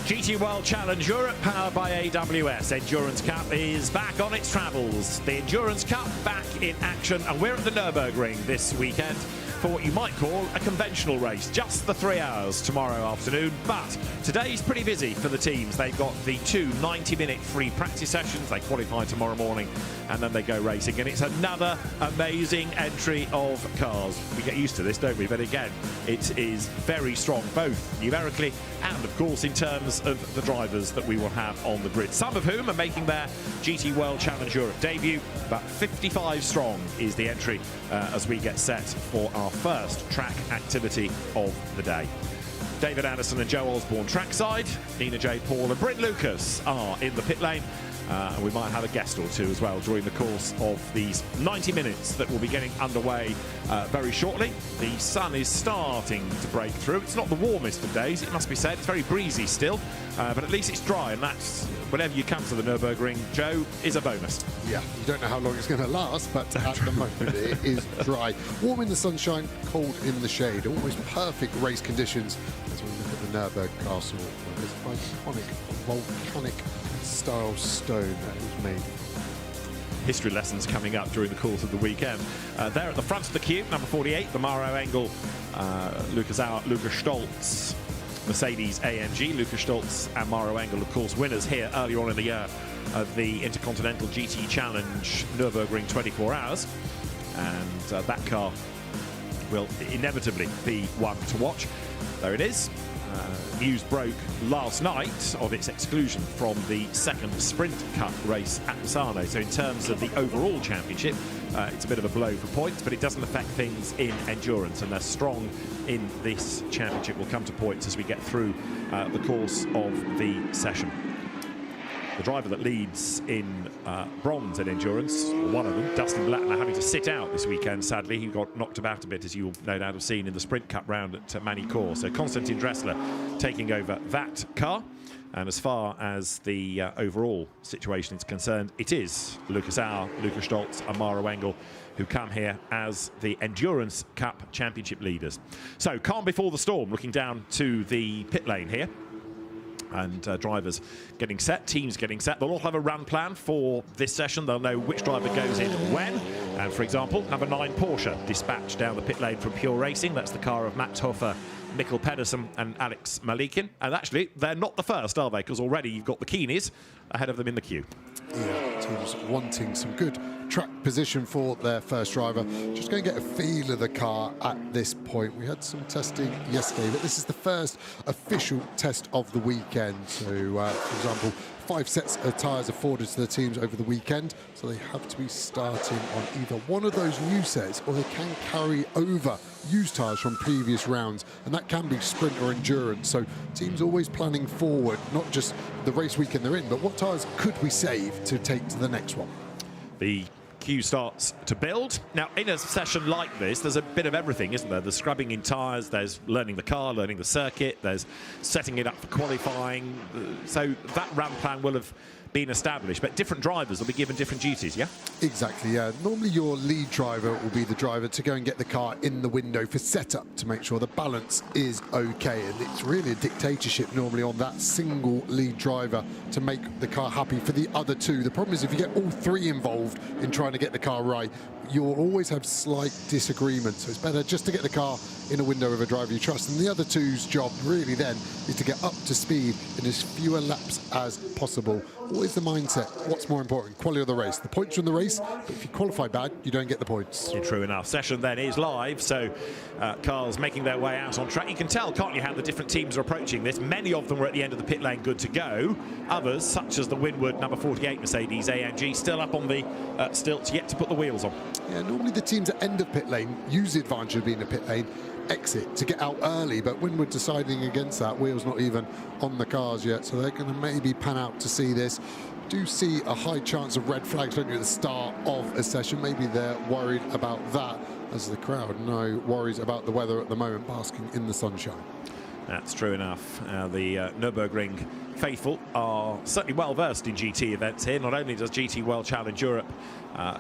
GT World Challenge Europe, powered by AWS. Endurance Cup is back on its travels. The Endurance Cup back in action, and we're at the Nürburgring this weekend for what you might call a conventional race. Just the 3 hours tomorrow afternoon, but today's pretty busy for the teams. They've got the two 90-minute free practice sessions. They qualify tomorrow morning, and then they go racing. And it's another amazing entry of cars. We get used to this, don't we? But again, it is very strong, both numerically and, of course, in terms of the drivers that we will have on the grid. Some of whom are making their GT World Challenge Europe debut. About 55 strong is the entry as we get set for our first track activity of the day. David Anderson and Joe Osborne trackside. Nina J. Paul and Bryn Lucas are in the pit lane. And we might have a guest or two as well during the course of these 90 minutes that will be getting underway very shortly. The sun is starting to break through. It's not the warmest of days, it must be said. It's very breezy still, but at least it's dry, and that's, whenever you come to the Nürburgring, Joe, is a bonus. Yeah, you don't know how long it's going to last, but at the moment it is dry. Warm in the sunshine, cold in the shade. Almost perfect race conditions as we look at the Nürburgring Castle, where this iconic volcanic style stone that was made. History lessons coming up during the course of the weekend. There at the front of the queue, number 48, the Maro Engel, Lucas Stolz, Mercedes AMG. Lucas Stolz and Maro Engel, of course, winners here earlier on in the year of the Intercontinental GT Challenge Nürburgring 24 Hours. And that car will inevitably be one to watch. There it is. News broke last night of its exclusion from the second Sprint Cup race at Misano. So in terms of the overall championship, it's a bit of a blow for points, but it doesn't affect things in endurance, and they're strong in this championship. We'll come to points as we get through the course of the session. The driver that leads in bronze in endurance, one of them, Dustin Blattner, having to sit out this weekend, sadly. He got knocked about a bit, as you'll no doubt have seen in the Sprint Cup round at Manicourt. So Konstantin Dressler taking over that car. And as far as the overall situation is concerned, it is Lucas Auer, Lucas Stolz and Maro Engel who come here as the Endurance Cup Championship leaders. So calm before the storm, looking down to the pit lane here. And drivers getting set, teams getting set. They'll all have a run plan for this session. They'll know which driver goes in when. And for example, number 9 Porsche dispatched down the pit lane from Pure Racing. That's the car of Max Hofer, Mikkel Pedersen and Alex Malikin. And actually, they're not the first, are they? Because already you've got the Keenys ahead of them in the queue. Yeah, teams wanting some good track position for their first driver. Just going to get a feel of the car at this point. We had some testing yesterday, but this is the first official test of the weekend. So, for example, 5 sets of tyres afforded to the teams over the weekend, so they have to be starting on either one of those new sets, or they can carry over used tyres from previous rounds, and that can be sprint or endurance. So teams always planning forward, not just the race weekend they're in, but what tyres could we save to take to the next one. The queue starts to build. Now, in a session like this, there's a bit of everything, isn't there? There's scrubbing in tyres, there's learning the car, learning the circuit, there's setting it up for qualifying. So that run plan will have been established, but different drivers will be given different duties, yeah? Exactly, yeah. Normally your lead driver will be the driver to go and get the car in the window for setup to make sure the balance is okay, and it's really a dictatorship normally on that single lead driver to make the car happy for the other two. The problem is if you get all 3 involved in trying to get the car right, you'll always have slight disagreements. So it's better just to get the car in a window of a driver you trust, and the other two's job really then is to get up to speed in as fewer laps as possible. Always the mindset, what's more important, quality of the race. The points are in the race, but if you qualify bad, you don't get the points. Yeah, true enough. Session then is live, so cars making their way out on track. You can tell, can't you, how the different teams are approaching this. Many of them were at the end of the pit lane good to go. Others, such as the Winward number 48 Mercedes AMG, still up on the stilts, yet to put the wheels on. Yeah, normally the teams at end of pit lane use the advantage of being in pit lane, exit to get out early, but Winward deciding against that. Wheels not even on the cars yet, so they're going to maybe pan out to see this. Do see a high chance of red flags, don't you, at the start of a session. Maybe they're worried about that, as the crowd no worries about the weather at the moment, basking in the sunshine. That's true enough. The Nürburgring faithful are certainly well versed in GT events here. Not only does GT World Challenge Europe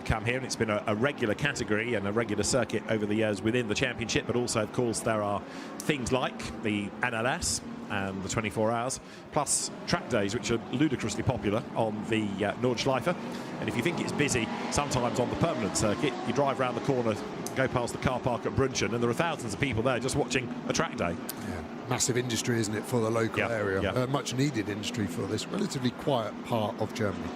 come here, and it's been a regular category and a regular circuit over the years within the championship, but also, of course, there are things like the NLS and the 24 hours, plus track days, which are ludicrously popular on the Nordschleife. And if you think it's busy, sometimes on the permanent circuit, you drive around the corner, go past the car park at Brunchen, and there are thousands of people there just watching a track day. Yeah. Massive industry, isn't it, for the local area? Much needed industry for this relatively quiet part of Germany.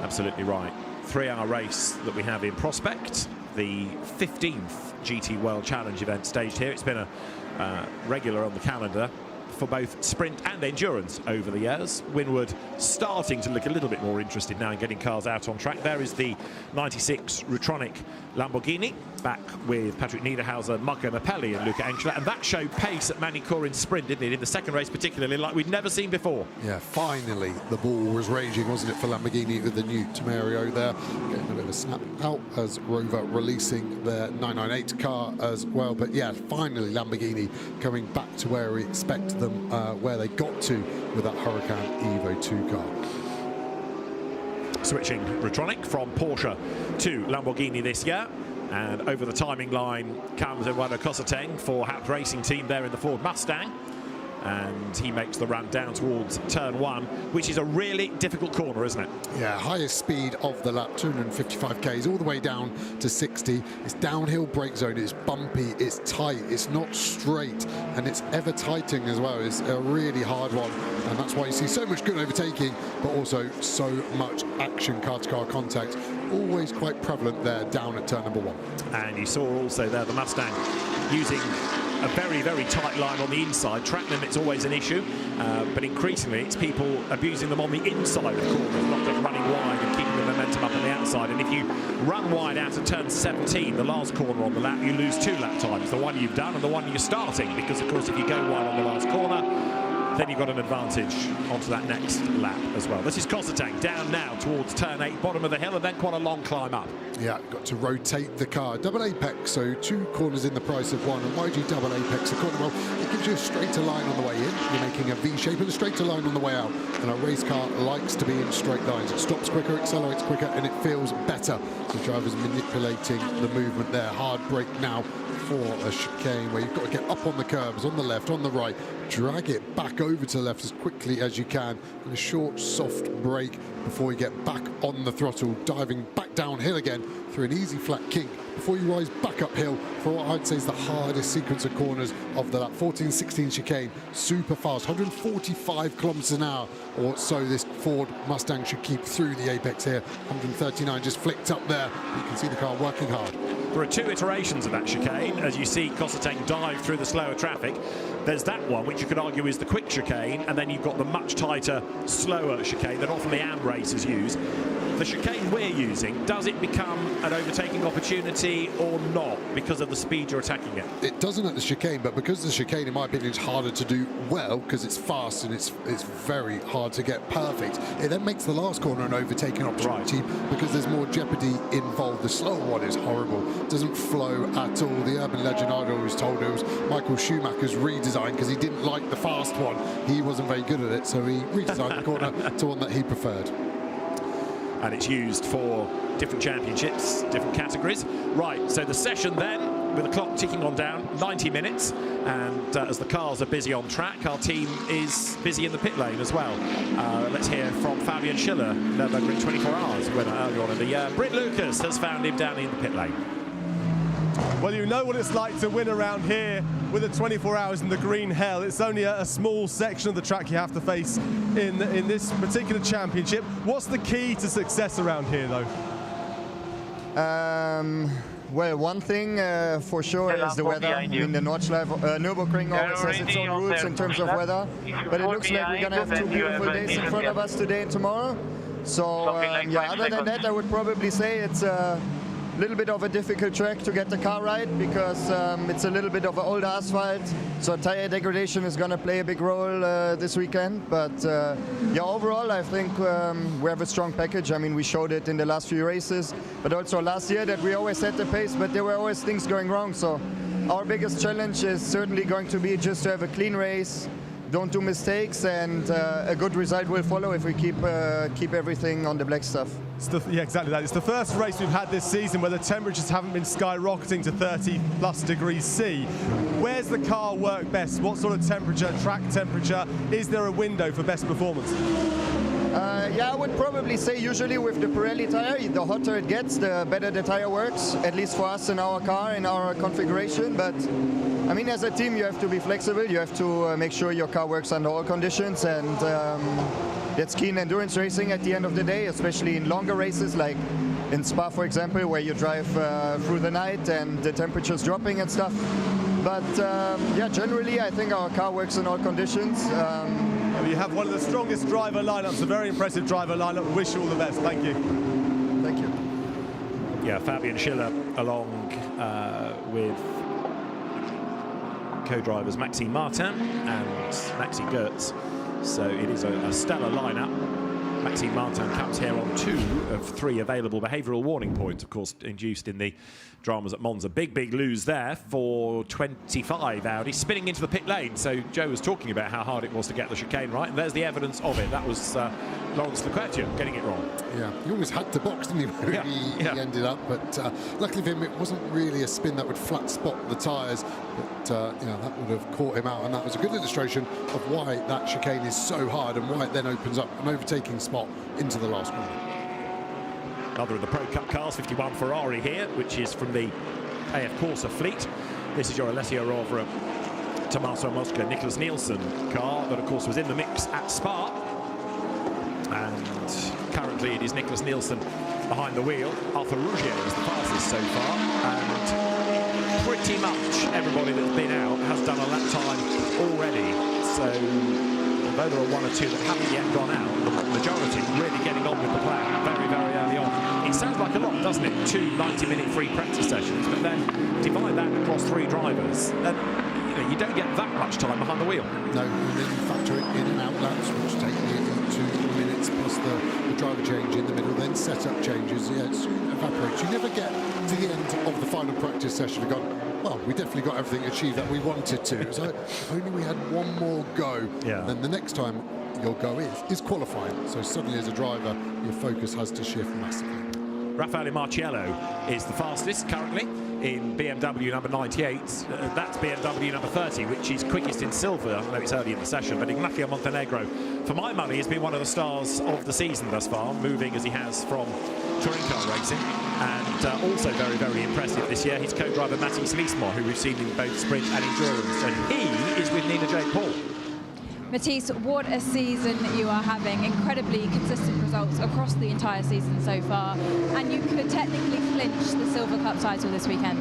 Absolutely right. 3-hour race that we have in prospect, the 15th GT World Challenge event staged here. It's been a regular on the calendar for both sprint and endurance over the years. Winward starting to look a little bit more interested now in getting cars out on track. There is the 96 Rutronic Lamborghini, back with Patrick Niederhauser, Marco Napelli and Luca Engschler, and that showed pace at Manicourt in sprint, didn't it? In the second race particularly, like we'd never seen before. Yeah, finally the ball was raging, wasn't it, for Lamborghini with the new Temerio there. Getting a bit of a snap out as Rover releasing their 998 car as well. But yeah, finally Lamborghini coming back to where we expect them, where they got to with that Huracan Evo 2 car. Switching Rutronic from Porsche to Lamborghini this year, and over the timing line comes Eduardo Cosateng for Happ Racing Team there in the Ford Mustang, and he makes the run down towards turn 1, which is a really difficult corner, isn't it? Yeah, highest speed of the lap, 255 k's, all the way down to 60. It's downhill brake zone, it's bumpy, it's tight, it's not straight, and it's ever tightening as well. It's a really hard one, and that's why you see so much good overtaking, but also so much action, car-to-car contact, always quite prevalent there down at turn number 1. And you saw also there the Mustang using a very, very tight line on the inside. Track limit's always an issue, but increasingly it's people abusing them on the inside of corners, not just running wide and keeping the momentum up on the outside. And if you run wide out of turn 17, the last corner on the lap, you lose 2 lap times, the one you've done and the one you're starting, because of course if you go wide on the last corner, then you've got an advantage onto that next lap as well. This is Cosateng down now towards turn 8, bottom of the hill, and then quite a long climb up. Yeah, got to rotate the car. Double apex, so 2 corners in the price of 1. And why do you double apex a corner? Well, it gives you a straighter line on the way in. You're making a V shape and a straighter line on the way out. And a race car likes to be in straight lines. It stops quicker, accelerates quicker, and it feels better. So drivers manipulating the movement there. Hard brake now for a chicane where you've got to get up on the curbs, on the left, on the right, drag it back over to the left as quickly as you can, and a short, soft brake before you get back on the throttle, diving back downhill again through an easy flat kink before you rise back uphill for what I'd say is the hardest sequence of corners of the lap. 14-16 chicane, super fast, 145 kilometers an hour or so this Ford Mustang should keep through the apex here. 139 just flicked up there. You can see the car working hard. There are 2 iterations of that chicane. As you see Cosateng dive through the slower traffic, there's that one, which you could argue is the quick chicane, and then you've got the much tighter, slower chicane that often the AM racers use. The chicane we're using, does it become an overtaking opportunity or not because of the speed you're attacking it? It doesn't at the chicane, but because the chicane, in my opinion, is harder to do well because it's fast and it's very hard to get perfect. It then makes the last corner an overtaking opportunity because there's more jeopardy involved. The slower one is horrible. It doesn't flow at all. The urban legend I'd always told it was Michael Schumacher's redesign because he didn't like the fast one. He wasn't very good at it, so he redesigned the corner to one that he preferred. And it's used for different championships, different categories. Right, so the session then, with the clock ticking on down, 90 minutes, and as the cars are busy on track, our team is busy in the pit lane as well. Let's hear from Fabian Schiller, Nürburgring 24 Hours winner earlier on in the year. Britt Lucas has found him down in the pit lane. Well, you know what it's like to win around here with the 24 Hours in the green hell. It's only a small section of the track you have to face in this particular championship. What's the key to success around here, though? Well, one thing for sure is the weather. I mean, the Nürburgring always has its own rules in terms of weather, but it looks like we're going to have 2 beautiful days in front of us today and tomorrow. So, yeah, other than that, I would probably say it's a little bit of a difficult track to get the car right because it's a little bit of an old asphalt, so tire degradation is going to play a big role this weekend. But yeah, overall I think we have a strong package. I mean, we showed it in the last few races, but also last year that we always set the pace, but there were always things going wrong. So our biggest challenge is certainly going to be just to have a clean race, don't do mistakes, and a good result will follow if we keep everything on the black stuff. Yeah, exactly that. It's the first race we've had this season where the temperatures haven't been skyrocketing to 30+ degrees C. Where's the car work best? What sort of temperature, track temperature? Is there a window for best performance? Yeah, I would probably say usually with the Pirelli tire, the hotter it gets, the better the tire works, at least for us in our car, in our configuration. But I mean, as a team, you have to be flexible. You have to make sure your car works under all conditions, and that's key in endurance racing at the end of the day, especially in longer races like in Spa, for example, where you drive through the night and the temperature's dropping and stuff. But yeah, generally, I think our car works in all conditions. You have one of the strongest driver lineups, a very impressive driver lineup. We wish you all the best. Thank you. Thank you. Yeah, Fabian Schiller along with co-drivers Maxime Martin and Maxi Goetz. So it is a stellar lineup. Maxime Martin comes here on 2 of 3 available behavioural warning points, of course, induced in the dramas at Monza. Big lose there for 25 Audi, spinning into the pit lane. So Joe was talking about how hard it was to get the chicane right, and there's the evidence of it. That was Lawrence Leclerc getting it wrong. Yeah, he always had to box, didn't he, where he ended up. But luckily for him, it wasn't really a spin that would flat spot the tyres. But, you know, that would have caught him out. And that was a good illustration of why that chicane is so hard and why it then opens up an overtaking spot into the last corner. Another of the Pro Cup cars, 51 Ferrari here, which is from the AF Corsa fleet. This is your Alessio Rovera, Tommaso Mosca, Nicholas Nielsen car that, of course, was in the mix at Spa. And currently it is Nicholas Nielsen behind the wheel. Arthur Rougier is the fastest so far. And pretty much everybody that's been out has done a lap time already. So although there are 1 or 2 that haven't yet gone out, the majority really getting on with the plan very early on. It sounds like a lot, doesn't it? 2 90-minute free practice sessions, but then divide that across 3 drivers, and you don't get that much time behind the wheel. No, and then you factor it in and out laps, which take you 2 minutes plus the driver change in the middle, then setup changes. Yeah, it soon evaporates. You never get to the end of the final practice session and go, well, we definitely got everything achieved that we wanted to. So if only we had one more go, then the next time your go is qualifying. So suddenly as a driver, your focus has to shift massively. Raffaele Marciello is the fastest currently in BMW number 98. That's BMW number 30, which is quickest in silver. I know it's early in the session, but Ignacio Montenegro, for my money, has been one of the stars of the season thus far, moving as he has from touring car racing. And also very impressive this year, his co-driver Matthias Liesmar, who we've seen in both sprint and endurance. And he is with Nina J. Paul. Matisse, what a season you are having. Incredibly consistent results across the entire season so far. And you could technically clinch the Silver Cup title this weekend.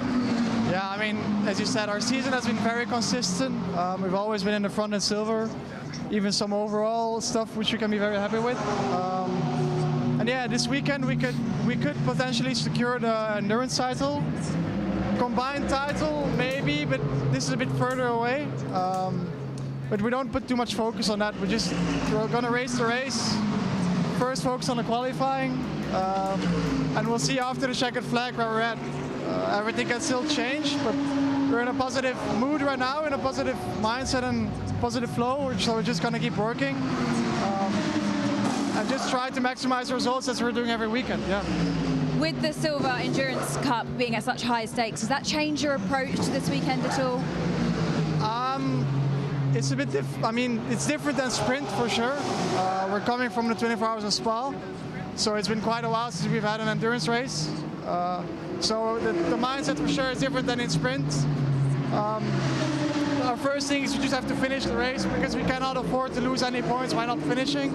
Yeah, I mean, as you said, our season has been very consistent. We've always been in the front in silver, even some overall stuff which we can be very happy with. And yeah, this weekend we could potentially secure the endurance title. Combined title, maybe, but this is a bit further away. But we don't put too much focus on that. We're gonna race the race. First focus on the qualifying. And we'll see after the checkered flag where we're at. Everything can still change, but we're in a positive mood right now, in a positive mindset and positive flow, so we're just gonna keep working. And just try to maximize the results as we're doing every weekend, With the Silver Endurance Cup being at such high stakes, does that change your approach to this weekend at all? It's a bit I mean, it's different than sprint for sure. We're coming from the 24 hours of Spa, so it's been quite a while since we've had an endurance race. So the mindset for sure is different than in sprint. Our first thing is we just have to finish the race because we cannot afford to lose any points by not finishing.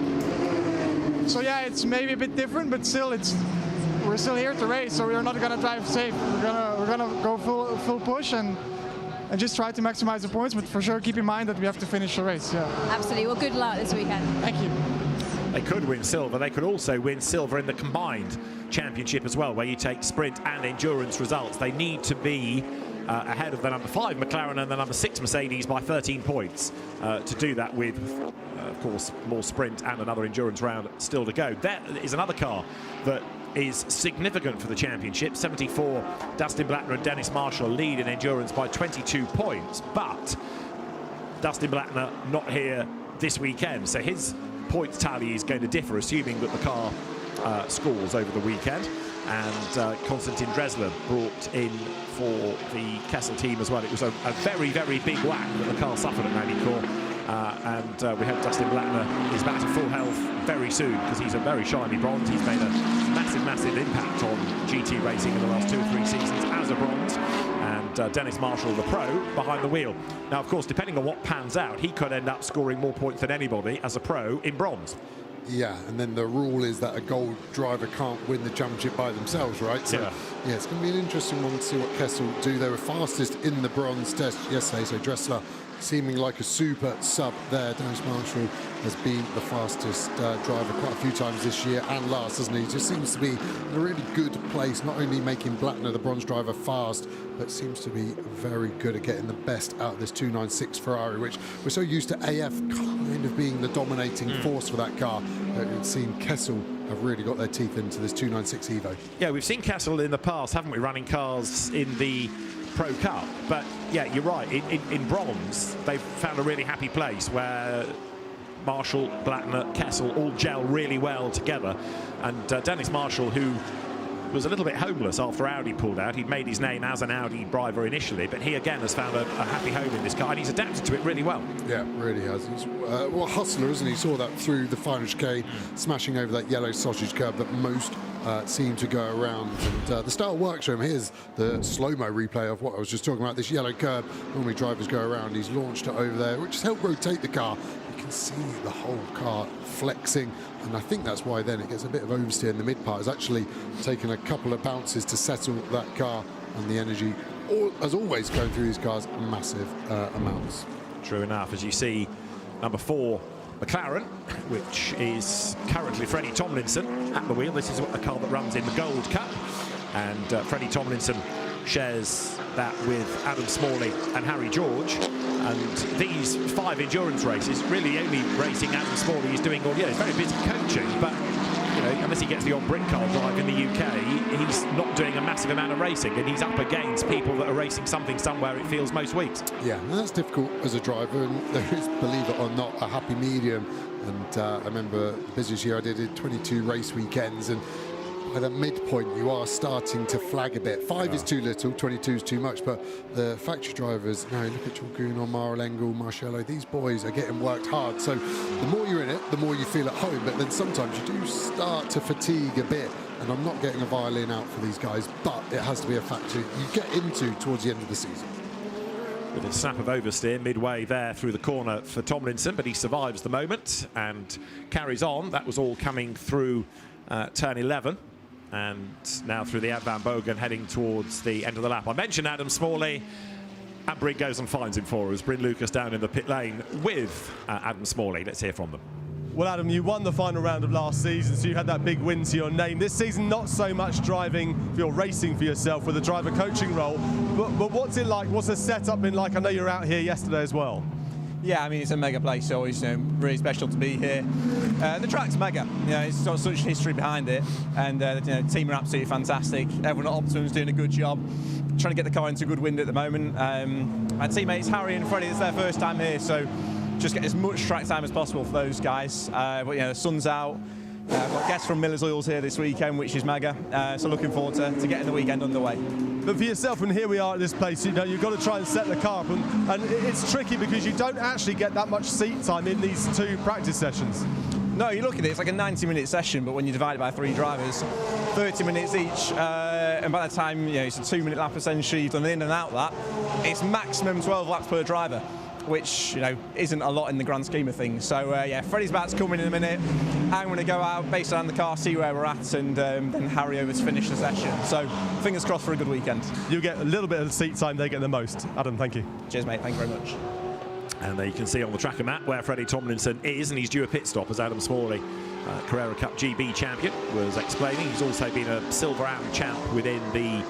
So yeah, it's maybe a bit different, but still we're still here to race, so we're not gonna drive safe. We're gonna go full push and just try to maximize the points, but for sure keep in mind that we have to finish the race. Absolutely. Well, good luck this weekend. Thank you. They could win silver. They could also win silver in the combined championship as well, where you take sprint and endurance results. They need to be ahead of the number 5 McLaren and the number 6 Mercedes by 13 points to do that with, of course, more sprint and another endurance round still to go. There is another car that is significant for the championship. 74, Dustin Blattner and Dennis Marshall lead in endurance by 22 points, but Dustin Blattner not here this weekend, so his points tally is going to differ, assuming that the car scores over the weekend. And Konstantin Dresler brought in for the Kessel team as well. It was a very, very big whack that the car suffered at Magny-Cours. And we hope Dustin Blattner is back to full health very soon, because he's a very shiny bronze. He's made a massive, massive impact on GT racing in the last 2 or 3 seasons as a bronze. And Dennis Marshall, the pro, behind the wheel. Now, of course, depending on what pans out, he could end up scoring more points than anybody as a pro in bronze. Yeah, and then the rule is that a gold driver can't win the championship by themselves, right? So, yeah, it's going to be an interesting one to see what Kessel do. They were fastest in the bronze test yesterday, so Dresler seeming like a super sub there. Dennis Marshall has been the fastest driver quite a few times this year, and last, hasn't he? Just seems to be in a really good place, not only making Blattner, the bronze driver, fast, but seems to be very good at getting the best out of this 296 Ferrari, which we're so used to AF kind of being the dominating force for that car. It seemed Kessel have really got their teeth into this 296 Evo. Yeah, we've seen Kessel in the past, haven't we, running cars in the Pro Cup, but yeah, you're right, in bronze they've found a really happy place where Marshall, Blattner, Kessel all gel really well together. And Dennis Marshall, who was a little bit homeless after Audi pulled out. He'd made his name as an Audi driver initially, but he again has found a happy home in this car, and he's adapted to it really well. Yeah, really has. He's well, a hustler, isn't he? Saw that through the final chicane, smashing over that yellow sausage curb that most seem to go around. And the style works for him. Here's the slow-mo replay of what I was just talking about, this yellow curb. Normally drivers go around. He's launched it over there, which has helped rotate the car. You can see the whole car flexing, and I think that's why then it gets a bit of oversteer in the mid part. It's actually taken a couple of bounces to settle that car, and the energy, as always, going through these cars, massive amounts. True enough. As you see, number 4 McLaren, which is currently Freddie Tomlinson at the wheel. This is a car that runs in the Gold Cup, and Freddie Tomlinson shares that with Adam Smalley and Harry George. And these 5 endurance races, really only racing Adam Smalley is doing all, he's very busy coaching, but unless he gets the on-brick car drive in the UK, he's not doing a massive amount of racing, and he's up against people that are racing something somewhere, it feels, most weeks. Yeah, and that's difficult as a driver, and there is, believe it or not, a happy medium. And I remember the busiest year I did 22 race weekends, and by the midpoint you are starting to flag a bit. 5 is too little, 22 is too much, but the factory drivers, look at Chalgoon or Mar-a-Lago, Marcello, these boys are getting worked hard. So the more you're in it, the more you feel at home, but then sometimes you do start to fatigue a bit. And I'm not getting a violin out for these guys, but it has to be a factor you get into towards the end of the season. With a snap of oversteer midway there through the corner for Tomlinson, but he survives the moment and carries on. That was all coming through turn 11. And now through the Ad Van Bogen, heading towards the end of the lap. I mentioned Adam Smalley, and Bryn goes and finds him for us. Bryn Lucas down in the pit lane with Adam Smalley. Let's hear from them. Well, Adam, you won the final round of last season, so you had that big win to your name. This season, not so much driving, you're racing for yourself with a driver coaching role. But what's it like? What's the setup been like? I know you're out here yesterday as well. Yeah, I mean, it's a mega place, so always really special to be here. The track's mega, it's got such history behind it, and the team are absolutely fantastic. Everyone at Optimum's doing a good job, trying to get the car into good wind at the moment. My teammates Harry and Freddie, it's their first time here, so just get as much track time as possible for those guys. But the sun's out. I've got guests from Miller's Oils here this weekend, which is mega. So looking forward to getting the weekend underway. But for yourself, and here we are at this place, you've got to try and set the car up, and it's tricky because you don't actually get that much seat time in these 2 practice sessions. No, you look at it, it's like a 90-minute session, but when you divide it by 3 drivers, 30 minutes each, and by the time it's a 2-minute lap essentially, you've done in and out that, it's maximum 12 laps per driver, which isn't a lot in the grand scheme of things. So yeah, Freddie's about to come in a minute. I'm going to go out, based on the car, see where we're at, and then Harry over to finish the session. So fingers crossed for a good weekend. You get a little bit of seat time, they get the most. Adam, thank you. Cheers, mate. Thank you very much. And there you can see on the tracker map where Freddie Tomlinson is, and he's due a pit stop as Adam Smalley, Carrera Cup GB champion, was explaining. He's also been a Silver Am champ within the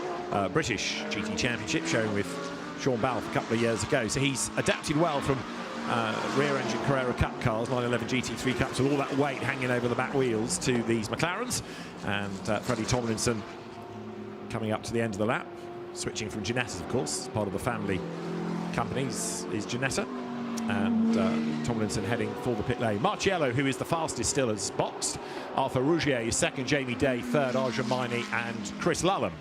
British GT Championship, showing with Sean Balfe a couple of years ago. So he's adapted well from rear engine Carrera Cup cars, 911 GT3 Cups, with all that weight hanging over the back wheels to these McLarens. And Freddie Tomlinson coming up to the end of the lap, switching from Ginetta, of course, part of the family companies is Ginetta. And Tomlinson heading for the pit lane. Marciello, who is the fastest still, has boxed. Arthur Rougier is second, Jamie Day third, Arjun Maini and Chris Lullen.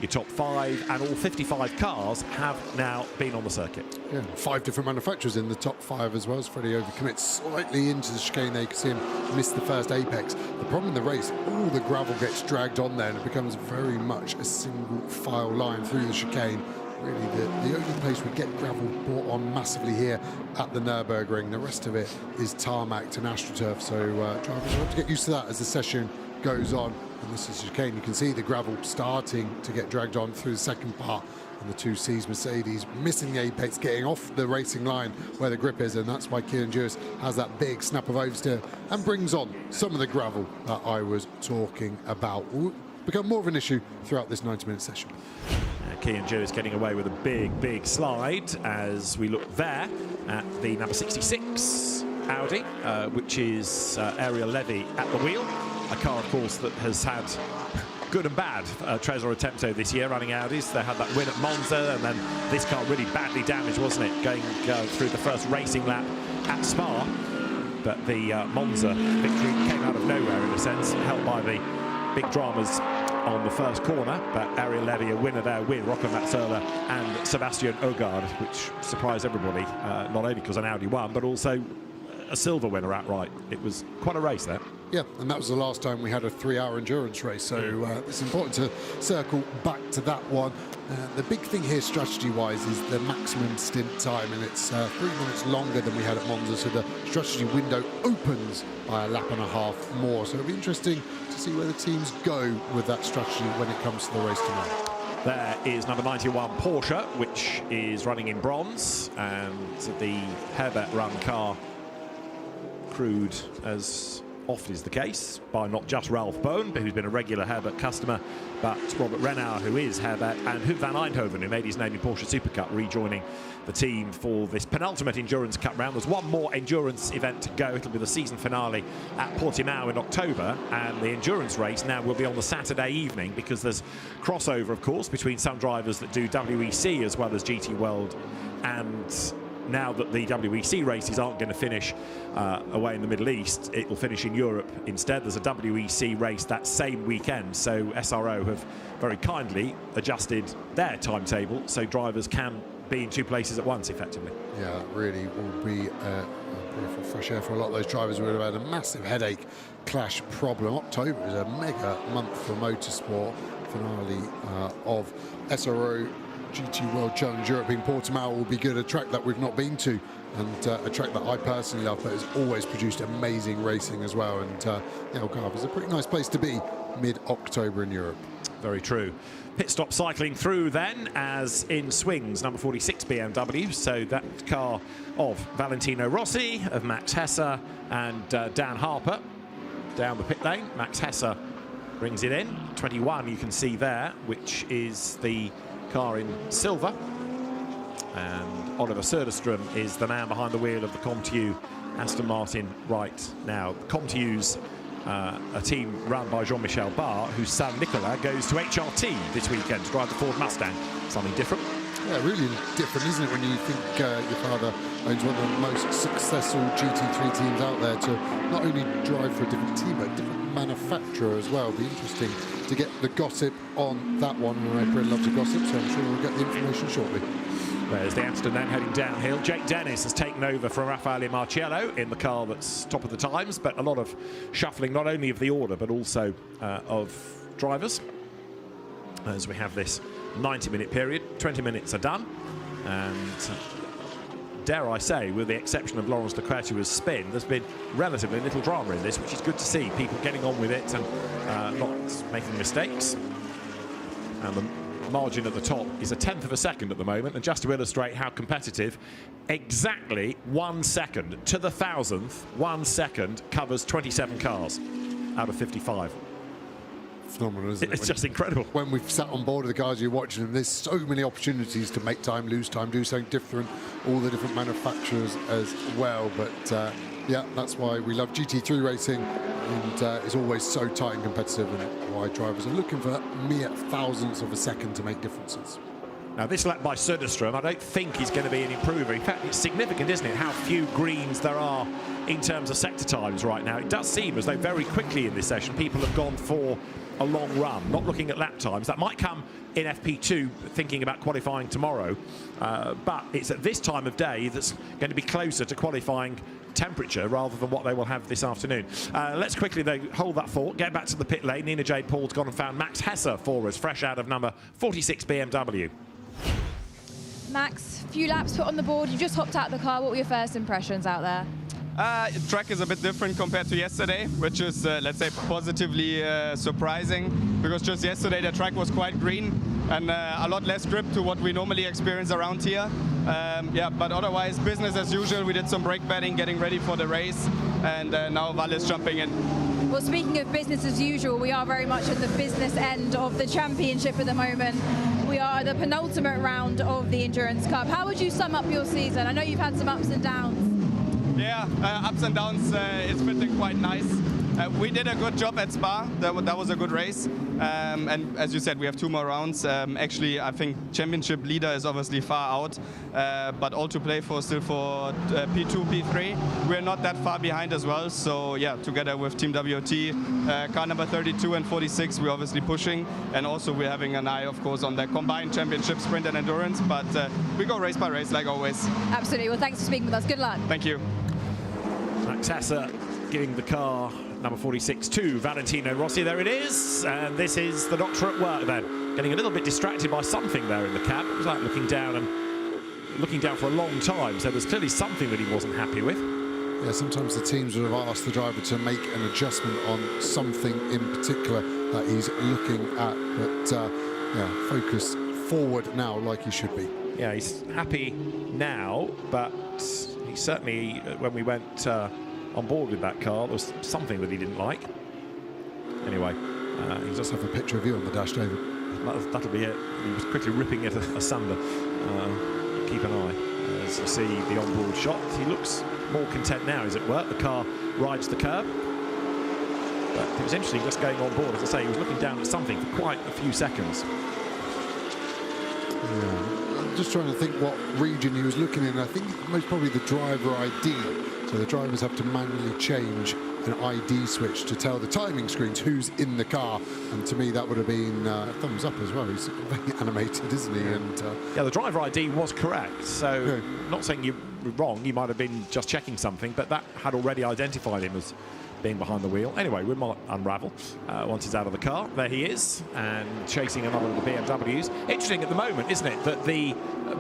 Your top 5, and all 55 cars have now been on the circuit. Yeah, 5 different manufacturers in the top 5 as well, as Freddie overcommits slightly into the chicane there. You can see him miss the first apex. The problem in the race, all the gravel gets dragged on there and it becomes very much a single file line through the chicane. Really, the only place we get gravel brought on massively here at the Nürburgring. The rest of it is tarmacked and AstroTurf, so drivers have to get used to that as the session goes on. And this is chicane. You can see the gravel starting to get dragged on through the second part, and the 2Cs Mercedes missing the apex, getting off the racing line where the grip is, and that's why Kieran Jewis has that big snap of oversteer and brings on some of the gravel that I was talking about. Will become more of an issue throughout this 90-minute session. Kieran Jewis getting away with a big slide as we look there at the number 66 Audi, which is Ariel Levy at the wheel. A car, of course, that has had good and bad Tresor Attempto this year, running Audis. They had that win at Monza, and then this car really badly damaged, wasn't it, going through the first racing lap at Spa. But the Monza victory came out of nowhere, in a sense, helped by the big dramas on the first corner. But Ariel Levy, a winner there with Rocco Mazzola and Sebastian Ogard, which surprised everybody, not only because an Audi won, but also a silver winner outright. It was quite a race there. Yeah, and that was the last time we had a 3-hour endurance race, so it's important to circle back to that one. The big thing here, strategy-wise, is the maximum stint time, and it's 3 minutes longer than we had at Monza, so the strategy window opens by a lap and a half more. So it'll be interesting to see where the teams go with that strategy when it comes to the race tomorrow. There is number 91 Porsche, which is running in bronze, and the Herbert run car crewed, as often is the case, by not just Ralph Bohn, who's been a regular Herbert customer, but Robert Renauer, who is Herbert, and Huub van Eindhoven, who made his name in Porsche Super Cup, rejoining the team for this penultimate Endurance Cup round. There's one more Endurance event to go. It'll be the season finale at Portimao in October, and the Endurance race now will be on the Saturday evening, because there's crossover, of course, between some drivers that do WEC as well as GT World, and now that the WEC races aren't going to finish away in the Middle East, it will finish in Europe instead. There's a WEC race that same weekend, so SRO have very kindly adjusted their timetable so drivers can be in 2 places at once, effectively. Yeah, it really will be a breath of fresh air for a lot of those drivers who would have had a massive headache clash problem. October is a mega month for motorsport. Finale of SRO GT World Challenge Europe in Portimao will be good. A track that we've not been to, and a track that I personally love, but has always produced amazing racing as well. And Algarve is a pretty nice place to be mid-October in Europe. Very true. Pit stop cycling through then, as in swings number 46 BMW. So that car of Valentino Rossi, of Max Hesse and Dan Harper down the pit lane. Max Hesse brings it in. 21 you can see there, which is the car in silver, and Oliver Söderström is the man behind the wheel of the ComTU Aston Martin right now. ComTU's a team run by Jean-Michel Barr, whose son Nicolas goes to HRT this weekend to drive the Ford Mustang. Something different. Yeah, really different, isn't it, when you think your father owns one of the most successful GT3 teams out there, to not only drive for a different team, but a different manufacturer as well. It'll be interesting to get the gossip on that one. Pretty loves to gossip, so I'm sure we'll get the information shortly. There's the Aston then heading downhill. Jake Dennis has taken over from Raffaele Marciello in the car that's top of the times, but a lot of shuffling, not only of the order, but also of drivers, as we have this 90-minute period. 20 minutes are done, and dare I say, with the exception of Lawrence Leclerc's spin, there's been relatively little drama in this, which is good to see. People getting on with it and not making mistakes. And the margin at the top is 1/10 of a second at the moment, and just to illustrate how competitive, exactly 1 second to the 1,000th, 1 second covers 27 cars out of 55. phenomenal, isn't it? It's just incredible. When we've sat on board with the guys, you're watching them, there's so many opportunities to make time, lose time, do something different, all the different manufacturers as well. But yeah, that's why we love GT3 racing, and it's always so tight and competitive, and why drivers are looking for that mere thousandths of a second to make differences. Now, this lap by Söderström, I don't think he's going to be an improver. In fact, it's significant, isn't it, how few greens there are in terms of sector times right now. It does seem as though very quickly in this session people have gone for a long run, not looking at lap times. That might come in FP2, thinking about qualifying tomorrow, but it's at this time of day that's going to be closer to qualifying temperature rather than what they will have this afternoon. Let's quickly, though, hold that thought, get back to the pit lane. Nina Jade Paul's gone and found Max Hesse for us, fresh out of number 46 BMW. Max, few laps put on the board. You just hopped out of the car. What were your first impressions out there? Track is a bit different compared to yesterday, which is, let's say, positively surprising, because just yesterday the track was quite green and a lot less grip to what we normally experience around here. Yeah, but otherwise business as usual. We did some brake padding, getting ready for the race, and now Val is jumping in. Well, speaking of business as usual, we are very much at the business end of the championship at the moment. We are at the penultimate round of the Endurance Cup. How would you sum up your season? I know you've had some ups and downs. Yeah, ups and downs. It's fitting quite nice. We did a good job at Spa. That was a good race. And as you said, we have 2 more rounds. Actually, I think championship leader is obviously far out, but all to play for still for P2, P3. We're not that far behind as well. So yeah, together with Team WT, car number 32 and 46, we're obviously pushing. And also we're having an eye, of course, on the combined championship sprint and endurance. But we go race by race like always. Absolutely. Well, thanks for speaking with us. Good luck. Thank you. Max Hesse giving the car number 46 to Valentino Rossi. There it is, and this is the doctor at work then. Getting a little bit distracted by something there in the cab. It was like looking down for a long time, so there's clearly something that he wasn't happy with. Yeah, sometimes the teams would have asked the driver to make an adjustment on something in particular that he's looking at, but yeah, focus forward now like he should be. Yeah, he's happy now, but he certainly, when we went on board with that car, there was something that he didn't like. Anyway, He does have a picture of you on the dash, David. That'll be it. He was quickly ripping it asunder. Keep an eye. As you see the onboard shot, he looks more content now. He's at work. The car rides the curb. But it was interesting just going on board. As I say, he was looking down at something for quite a few seconds. Yeah. I'm just trying to think what region he was looking in. I think most probably the driver ID. So the drivers have to manually change an ID switch to tell the timing screens who's in the car. And to me, that would have been thumbs up as well. He's very animated, isn't he? And yeah, the driver ID was correct. So not saying you were wrong. You might have been just checking something, but that had already identified him as being behind the wheel. Anyway, we might unravel once he's out of the car. There he is, and chasing another of the BMWs. Interesting at the moment, isn't it, that the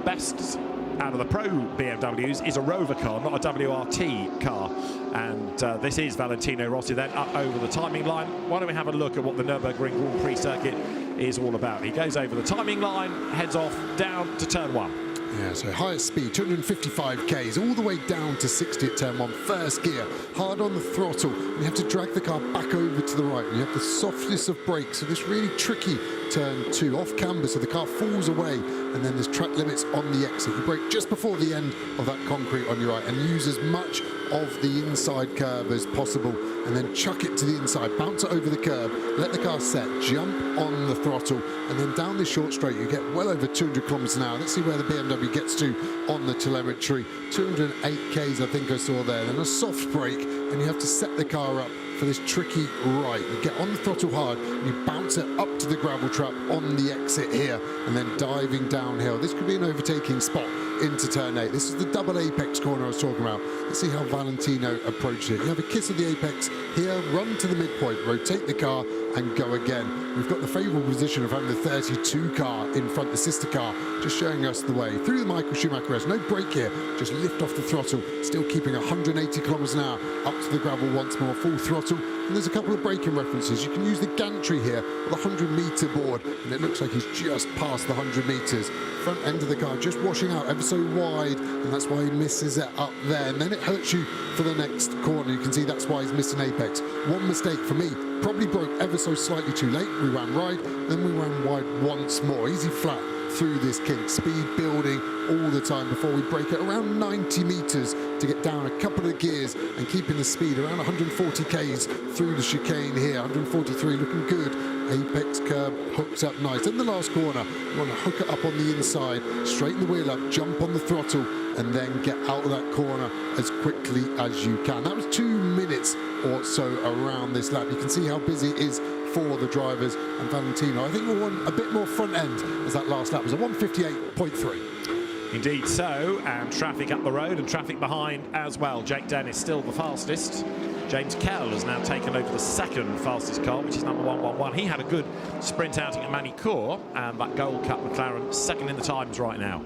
best out of the pro BMWs is a Rover car, not a WRT car. And this is Valentino Rossi then up over the timing line. Why don't we have a look at what the Nürburgring Grand Prix circuit is all about? He goes over the timing line, heads off down to turn 1. yeah, so highest speed, 255 k's, all the way down to 60 at turn 1, first gear, hard on the throttle, and you have to drag the car back over to the right, and you have the softness of brakes, so this really tricky turn 2, off camber, so the car falls away, and then there's track limits on the exit. You brake just before the end of that concrete on your right, and use as much of the inside curve as possible, and then chuck it to the inside, bounce it over the curb, let the car set, jump on the throttle, and then down this short straight you get well over 200 kilometers an hour. Let's see where the BMW gets to on the telemetry. 208 k's I think I saw there, then a soft brake, and you have to set the car up for this tricky right. You get on the throttle hard, and you bounce it up to the gravel trap on the exit here, and then diving downhill. This could be an overtaking spot into turn 8. This is the double apex corner I was talking about. Let's see how Valentino approached it. You have a kiss of the apex here, run to the midpoint, rotate the car, and go again. We've got the favourable position of having the 32 car in front, the sister car, just showing us the way. Through the Michael Schumacher S, no brake here, just lift off the throttle, still keeping 180 kilometers an hour, up to the gravel once more, full throttle. And there's a couple of braking references. You can use the gantry here, the 100-meter board, and it looks like he's just past the 100 meters. Front end of the car just washing out ever so wide, and that's why he misses it up there. And then it hurts you for the next corner. You can see that's why he's missing apex. One mistake for me probably broke ever so slightly too late. We ran wide, then we ran wide once more. Easy flat through this kink. Speed building all the time before we break it around 90 meters to get down a couple of gears and keeping the speed around 140 k's through the chicane here. 143 looking good. Apex curb hooked up nice. In the last corner, you want to hook it up on the inside, straighten the wheel up, jump on the throttle, and then get out of that corner as quickly as you can. That was 2 minutes or so around this lap. You can see how busy it is for the drivers, and Valentino, I think, will want a bit more front end as that last lap was a 1:58.3. Indeed so, and traffic up the road and traffic behind as well. Jake Dennis still the fastest. James Kell has now taken over the second fastest car, which is number 111. He had a good sprint outing at Manicourt, and that Gold Cup McLaren second in the times right now.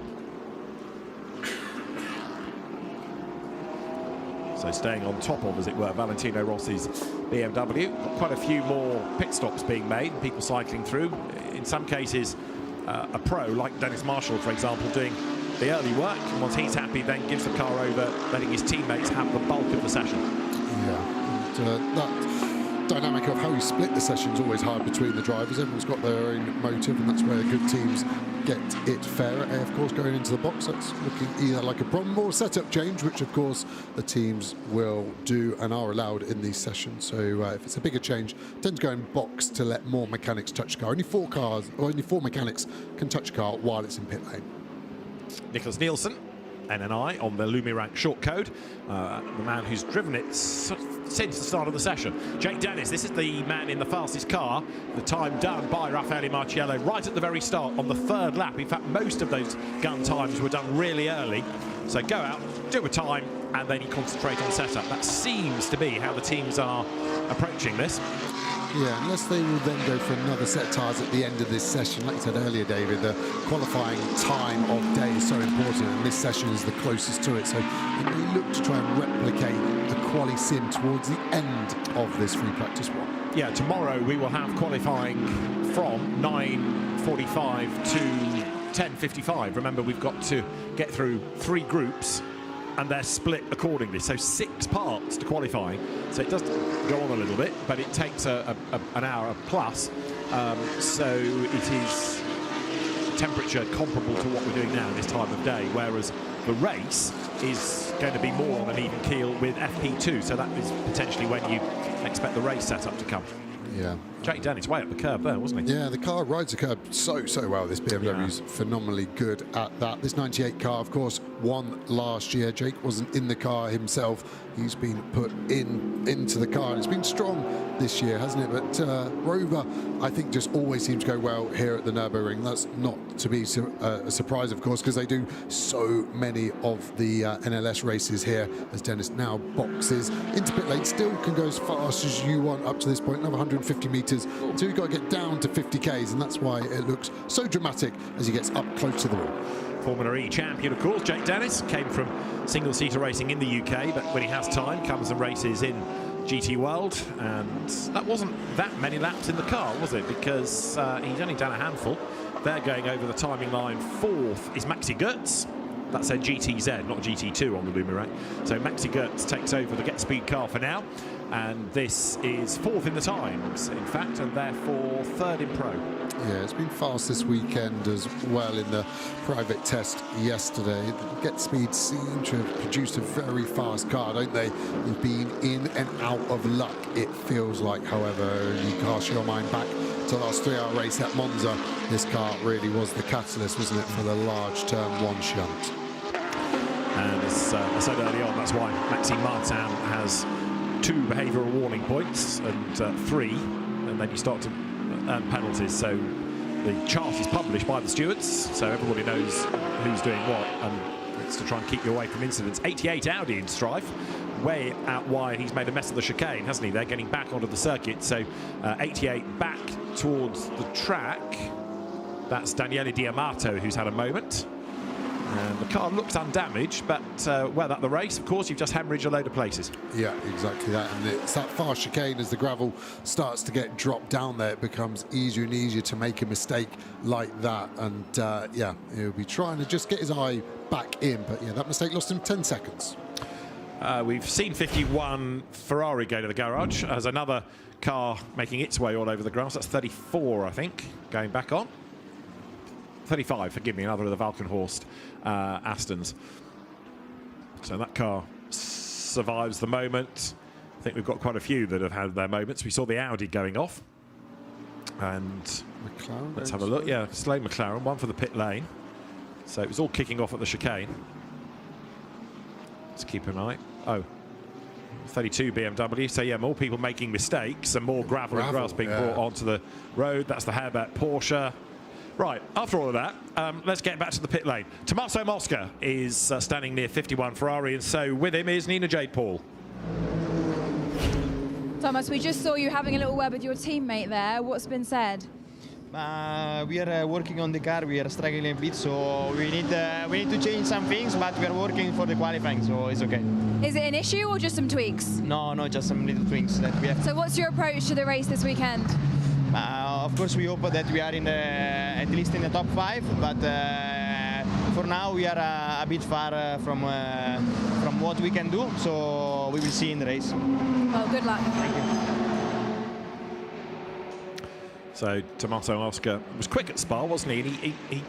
So staying on top of, as it were, Valentino Rossi's BMW. Quite a few more pit stops being made, people cycling through. In some cases, a pro like Dennis Marshall, for example, doing the early work. And once he's happy, then gives the car over, letting his teammates have the bulk of the session. Yeah, and that dynamic of how you split the session is always hard between the drivers. Everyone's got their own motive, and that's where good teams get it fairer. Of course, going into the box, that's looking either like a problem or a setup change, which of course the teams will do and are allowed in these sessions. So if it's a bigger change, tend to go in box to let more mechanics touch the car. Only 4 mechanics can touch a car while it's in pit lane. Nicholas Nielsen, NNI, on the Lumirank short code, the man who's driven it since the start of the session. Jake Dennis, this is the man in the fastest car. The time done by Raffaele Marciello right at the very start on the third lap. In fact, most of those gun times were done really early. So go out, do a time, and then you concentrate on setup. That seems to be how the teams are approaching this. Yeah, unless they will then go for another set of tyres at the end of this session. Like you said earlier, David, the qualifying time of day is so important, and this session is the closest to it. So they look to try and replicate the quali sim towards the end of this free practice one. Yeah, tomorrow we will have qualifying from 9:45 to 10:55. Remember, we've got to get through 3 groups, and they're split accordingly. So 6 parts to qualifying. So it does go on a little bit, but it takes an hour plus. So it is temperature comparable to what we're doing now this time of day, whereas the race is going to be more on an even keel with FP2. So that is potentially when you expect the race setup to come. Yeah. Jake Dennis way up the curb there, wasn't he? Yeah, the car rides the curb so well. This BMW is phenomenally good at that. This 98 car, of course, won last year. Jake wasn't in the car himself. He's been put into the car, and it's been strong this year, hasn't it? But Rover, I think, just always seems to go well here at the Nürburgring. That's not to be a surprise, of course, because they do so many of the NLS races here, as Dennis now boxes into pit lane. Still can go as fast as you want up to this point, another 150 metres. So you've got to get down to 50 k's, and that's why it looks so dramatic as he gets up close to the wall. Formula E champion, of course, Jake Dennis came from single-seater racing in the UK, but when he has time, comes and races in GT World, and that wasn't that many laps in the car, was it? Because he's only done a handful. They're going over the timing line. 4th is Maxi Goetz. That's a GTZ, not GT2 on the Lumirank. So Maxi Goetz takes over the Get Speed car for now, and this is 4th in the times, in fact, and therefore 3rd in Pro. Yeah, it's been fast this weekend as well in the private test yesterday. Get Speed seem to have produced a very fast car, don't they? They've been in and out of luck, it feels like. However, you cast your mind back to the last 3-hour race at Monza. This car really was the catalyst, wasn't it, for the large turn 1 shunt. And as I said early on, that's why Maxime Martin has 2 behavioural warning points and 3, and then you start to earn penalties. So the chart is published by the stewards, so everybody knows who's doing what, and it's to try and keep you away from incidents. 88 Audi in strife, way out wide. He's made a mess of the chicane, hasn't he? They're getting back onto the circuit, so 88 back towards the track. That's Daniele Diamato who's had a moment. And the car looks undamaged, but well, at the race, of course, you've just hemorrhaged a load of places. Yeah, exactly that. And it's that fast chicane as the gravel starts to get dropped down there. It becomes easier and easier to make a mistake like that. And yeah, he'll be trying to just get his eye back in. But yeah, that mistake lost him 10 seconds. We've seen 51 Ferrari go to the garage as another car making its way all over the grass. That's 34, I think, going back on. 35, forgive me, another of the Valkenhorst Astons. So that car survives the moment. I think we've got quite a few that have had their moments. We saw the Audi going off. And McLaren, let's have a look. Yeah, slow McLaren, one for the pit lane. So it was all kicking off at the chicane. Let's keep an eye. Oh, 32 BMW. So yeah, more people making mistakes and more gravel and grass being brought onto the road. That's the Herbert Porsche. Right, after all of that, let's get back to the pit lane. Tommaso Mosca is standing near 51 Ferrari, and so with him is Nina Jade Paul. Thomas, we just saw you having a little word with your teammate there. What's been said? We are working on the car. We are struggling a bit, so we need to change some things. But we are working for the qualifying, so it's okay. Is it an issue or just some tweaks? No, just some little tweaks that we have. So, what's your approach to the race this weekend? Of course, we hope that we are in at least in the top 5. But for now, we are a bit far from what we can do. So we will see in the race. Well, good luck. Thank you. So Tommaso Mosca was quick at Spa, wasn't he? He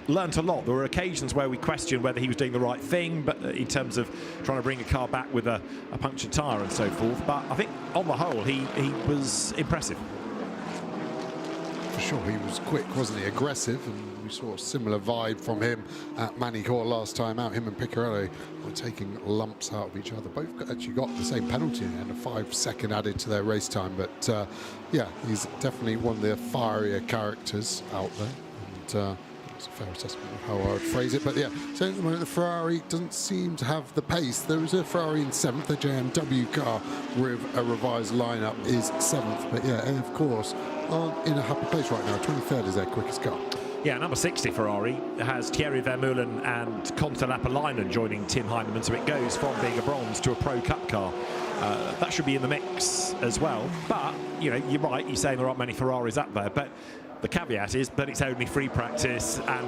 learnt a lot. There were occasions where we questioned whether he was doing the right thing, but in terms of trying to bring a car back with a punctured tyre and so forth. But I think on the whole, he was impressive. For sure, he was quick, wasn't he? Aggressive, and we saw a similar vibe from him at Manicourt last time out. Him and Piccarelli were taking lumps out of each other. Both actually got the same penalty and a 5-second added to their race time. But yeah, he's definitely one of the fierier characters out there. And it's a fair assessment of how I would phrase it. But yeah, so at the moment the Ferrari doesn't seem to have the pace. There was a Ferrari in 7th, the JMW car with a revised lineup is 7th. But yeah, and of course, aren't in a happy place right now. 23rd is their quickest car. Yeah, number 60 Ferrari has Thierry Vermeulen and Conte Lapalainen joining Tim Heinemann, so it goes from being a bronze to a Pro Cup car. That should be in the mix as well. But, you know, you're right, you're saying there aren't many Ferraris up there, but the caveat is that it's only free practice and,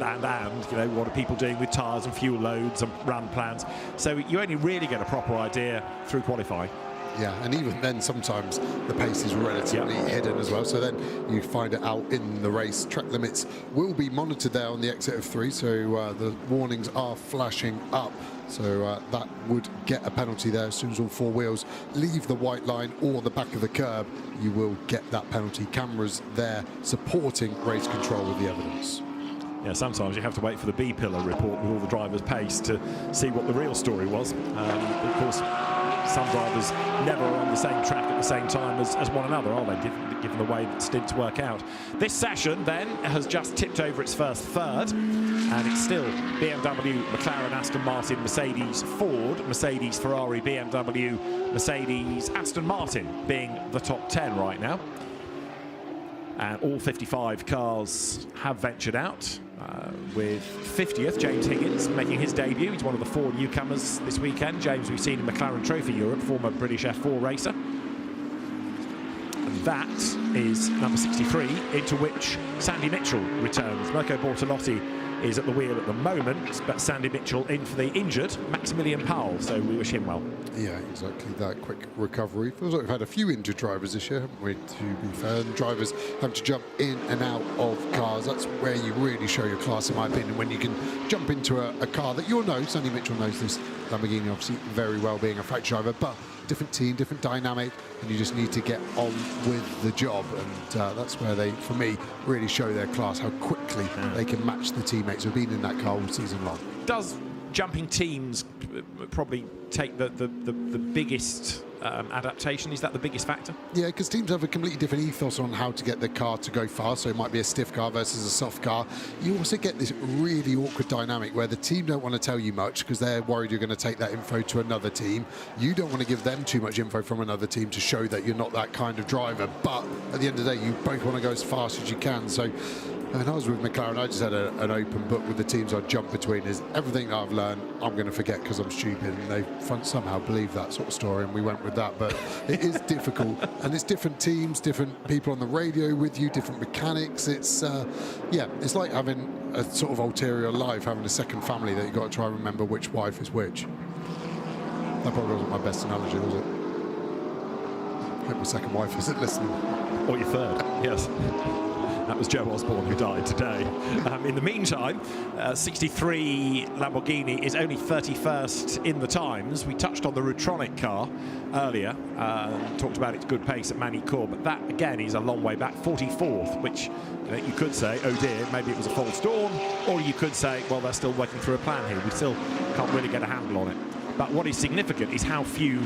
you know, what are people doing with tyres and fuel loads and run plans. So you only really get a proper idea through qualifying. Yeah, and even then sometimes the pace is relatively hidden as well, so then you find it out in the race. Track limits will be monitored there on the exit of 3, so the warnings are flashing up, so that would get a penalty there. As soon as all 4 wheels leave the white line or the back of the curb, you will get that penalty. Cameras there supporting race control with the evidence. Yeah, sometimes you have to wait for the B-pillar report with all the drivers' pace to see what the real story was. Of course, some drivers never are on the same track at the same time as one another, are they, given the way that stints work out. This session, then, has just tipped over its first third, and it's still BMW, McLaren, Aston Martin, Mercedes, Ford, Mercedes, Ferrari, BMW, Mercedes, Aston Martin being the top 10 right now. And all 55 cars have ventured out, with 50th, James Higgins, making his debut. He's one of the 4 newcomers this weekend. James, we've seen in McLaren Trophy Europe, former British F4 racer. And that is number 63, into which Sandy Mitchell returns. Mirko Bortolotti is at the wheel at the moment, but Sandy Mitchell in for the injured Maximilian Powell, so we wish him well. Yeah, exactly, that quick recovery. Feels like we've had a few injured drivers this year, haven't we, to be fair? And drivers have to jump in and out of cars. That's where you really show your class, in my opinion, when you can jump into a car that you'll know. Sandy Mitchell knows this Lamborghini obviously very well, being a factory driver, but different team, different dynamic, and you just need to get on with the job. And that's where they, for me, really show their class, how quickly they can match the teammates who've been in that car all season long. Does jumping teams probably take the biggest adaptation? Is that the biggest factor? Yeah, because teams have a completely different ethos on how to get the car to go fast. So it might be a stiff car versus a soft car. You also get this really awkward dynamic where the team don't want to tell you much because they're worried you're going to take that info to another team. You don't want to give them too much info from another team to show that you're not that kind of driver. But at the end of the day, you both want to go as fast as you can. So when I was with McLaren, I just had an open book with the teams I'd jump between. Is everything that I've learned, I'm going to forget because I'm stupid. And they somehow believe that sort of story, and we went with that. But it is difficult, and it's different teams, different people on the radio with you, different mechanics. It's yeah, it's like having a sort of ulterior life, having a second family that you've got to try and remember which wife is which. That probably wasn't my best analogy, was it? I hope my second wife isn't listening. Or your third, yes. That was Joe Osborne who died today. In the meantime, 63 Lamborghini is only 31st in the times. We touched on the Rutronic car earlier, talked about its good pace at Manicourt, but that again is a long way back, 44th, which you could say, oh dear, maybe it was a false dawn, or you could say, well, they're still working through a plan here. We still can't really get a handle on it. But what is significant is how few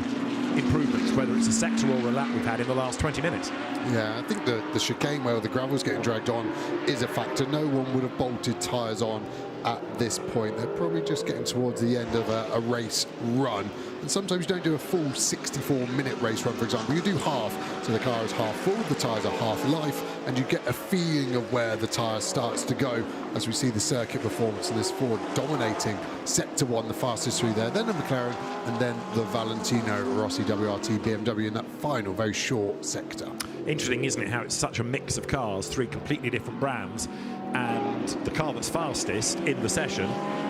improvements, whether it's a sector or a lap, we've had in the last 20 minutes. Yeah, I think the chicane where the gravel's getting dragged on is a factor. No one would have bolted tyres on at this point. They're probably just getting towards the end of a race run. And sometimes you don't do a full 64-minute race run, for example. You do half, so the car is half full, the tyres are half life, and you get a feeling of where the tyre starts to go as we see the circuit performance and this Ford dominating Sector 1, the fastest through there, then the McLaren, and then the Valentino Rossi WRT BMW in that final, very short sector. Interesting, isn't it, how it's such a mix of cars, three completely different brands, and the car that's fastest in the session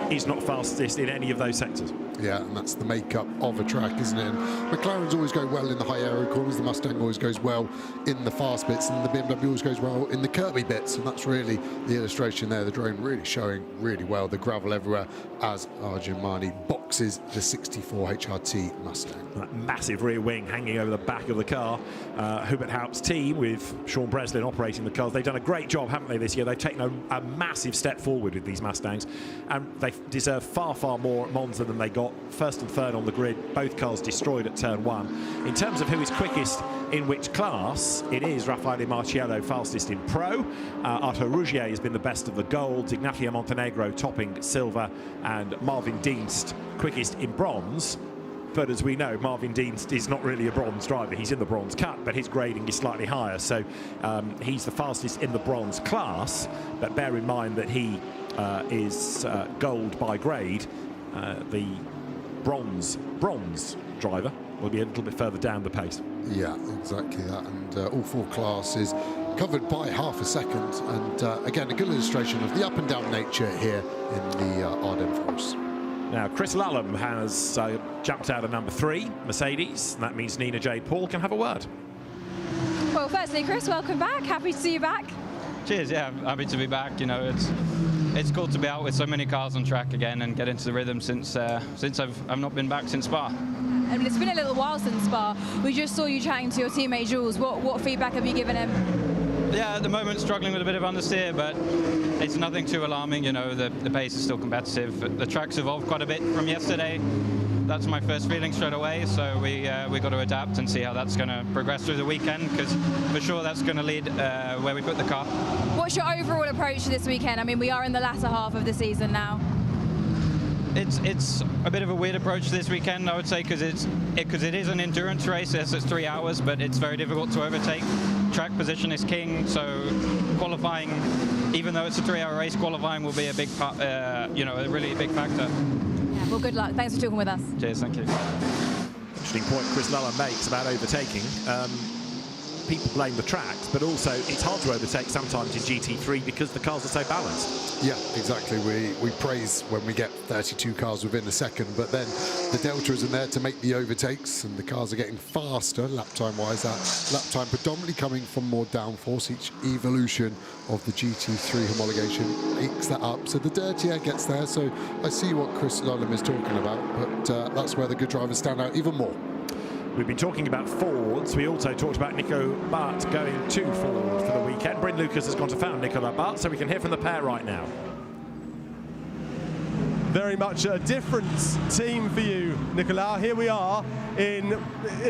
is not fastest in any of those sectors. Yeah, and that's the makeup of a track, isn't it? And McLaren's always go well in the high aero corners, the Mustang always goes well in the fast bits, and the BMW always goes well in the curvy bits, and that's really the illustration there. The drone really showing really well, the gravel everywhere, as Arjumani boxes the 64 HRT Mustang. That massive rear wing hanging over the back of the car. Hubert Haupt's team, with Sean Breslin operating the cars, they've done a great job, haven't they, this year? They've taken a massive step forward with these Mustangs, and they deserve far, far more at Monza than they got. First and third on the grid, both cars destroyed at turn 1. In terms of who is quickest in which class, it is Raffaele Marciello fastest in Pro. Arthur Rougier has been the best of the golds. Ignacio Montenegro topping silver, and Marvin Dienst quickest in bronze. But as we know, Marvin Dienst is not really a bronze driver. He's in the bronze cut, but his grading is slightly higher. So he's the fastest in the bronze class. But bear in mind that he is gold by grade. The bronze driver will be a little bit further down the pace. Yeah, exactly that. And all four classes covered by half a second. And again, a good illustration of the up and down nature here in the Ardennes Forest. Now, Chris Lulham has jumped out of number 3, Mercedes. And that means Nina Jade Paul can have a word. Well, firstly, Chris, welcome back. Happy to see you back. Cheers, yeah, happy to be back. You know, it's cool to be out with so many cars on track again and get into the rhythm since I've not been back since Spa. I mean, it's been a little while since Spa. We just saw you chatting to your teammate Jules. What feedback have you given him? Yeah, at the moment struggling with a bit of understeer, but it's nothing too alarming. You know, the pace is still competitive. The track's evolved quite a bit from yesterday. That's my first feeling straight away, so we got to adapt and see how that's going to progress through the weekend, because for sure that's going to lead where we put the car. What's your overall approach to this weekend? I mean, we are in the latter half of the season now. It's a bit of a weird approach this weekend, I would say, because it is an endurance race. Yes, it's 3 hours, but it's very difficult to overtake. Track position is king, so qualifying, even though it's a 3-hour race, qualifying will be a big part, a really big factor. Yeah, well, good luck. Thanks for talking with us. Cheers, thank you. Interesting point Chris Lulham makes about overtaking. People blame the tracks, but also it's hard to overtake sometimes in GT3 because the cars are so balanced. Yeah, exactly. We praise when we get 32 cars within a second, but then the delta isn't there to make the overtakes, and the cars are getting faster lap time wise. That lap time predominantly coming from more downforce. Each evolution of the GT3 homologation makes that up, so the dirty air gets there. So I see what Chris Lulham is talking about, but that's where the good drivers stand out even more. We've been talking about Fords. We also talked about Nico Bart going to Ford for the weekend. Bryn Lucas has gone to found Nicolas Bart, so we can hear from the pair right now. Very much a different team for you, Nicolas. Here we are in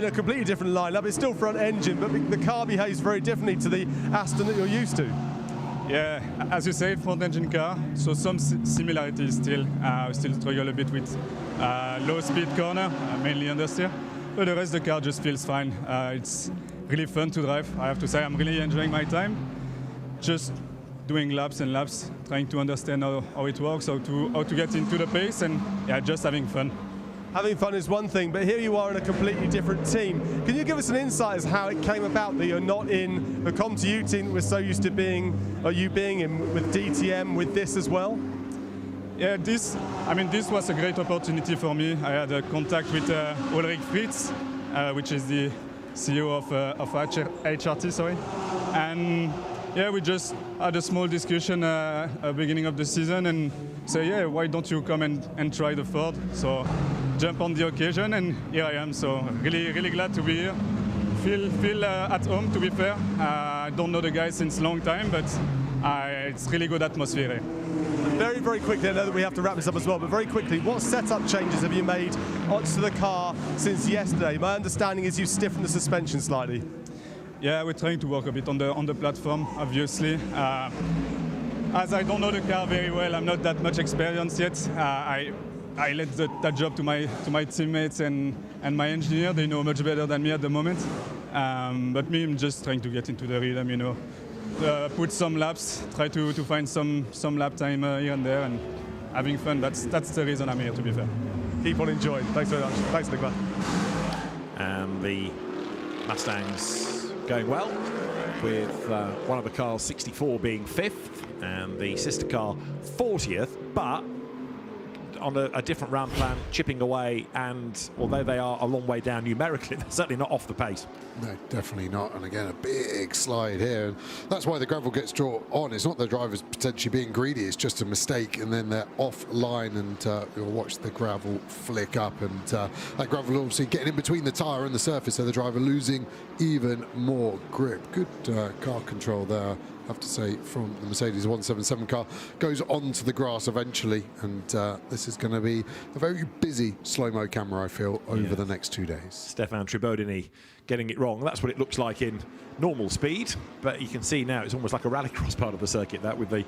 a completely different lineup. It's still front engine, but the car behaves very differently to the Aston that you're used to. Yeah, as you say, front engine car, so some similarities still. We still struggle a bit with low speed corner, mainly understeer. But the rest of the car just feels fine. It's really fun to drive. I have to say I'm really enjoying my time. Just doing laps and laps, trying to understand how it works, how to get into the pace, and yeah, just having fun. Having fun is one thing, but here you are in a completely different team. Can you give us an insight as how it came about that you're not in the ComTU team that we're so used to being, or you being in with DTM with this as well? Yeah, this was a great opportunity for me. I had a contact with Ulrich Fritz, which is the CEO of HRT, sorry. And yeah, we just had a small discussion at the beginning of the season and say, yeah, why don't you come and try the Ford? So jump on the occasion, and here I am. So really glad to be here. Feel at home, to be fair. I don't know the guys since a long time, but it's really good atmosphere here. Very quickly, I know that we have to wrap this up as well, but very quickly, what setup changes have you made onto the car since yesterday? My understanding is you stiffened the suspension slightly. Yeah, we're trying to work a bit on the platform, obviously. As I don't know the car very well, I'm not that much experienced yet. I let that job to my teammates and my engineer. They know much better than me at the moment. But me, I'm just trying to get into the rhythm, you know. Put some laps, try to find some lap time here and there, and having fun. That's the reason I'm here, to be fair. Keep on enjoying. Thanks very much. Thanks, Nicolas. And the Mustangs going well, with one of the cars, 64, being 5th, and the sister car 40th, but on a different round plan, chipping away, and although they are a long way down numerically, they're certainly not off the pace. No, definitely not. And again, a big slide here. And that's why the gravel gets drawn on. It's not the drivers potentially being greedy, it's just a mistake, and then they're offline, and you'll watch the gravel flick up, and that gravel obviously getting in between the tyre and the surface, so the driver losing even more grip. Good car control there, I have to say, from the Mercedes 177 car. Goes onto the grass eventually, and this is going to be a very busy slow-mo camera, I feel, over the next 2 days. Stefan Tribodini getting it wrong. That's what it looks like in normal speed, but you can see now it's almost like a rallycross part of the circuit, that with the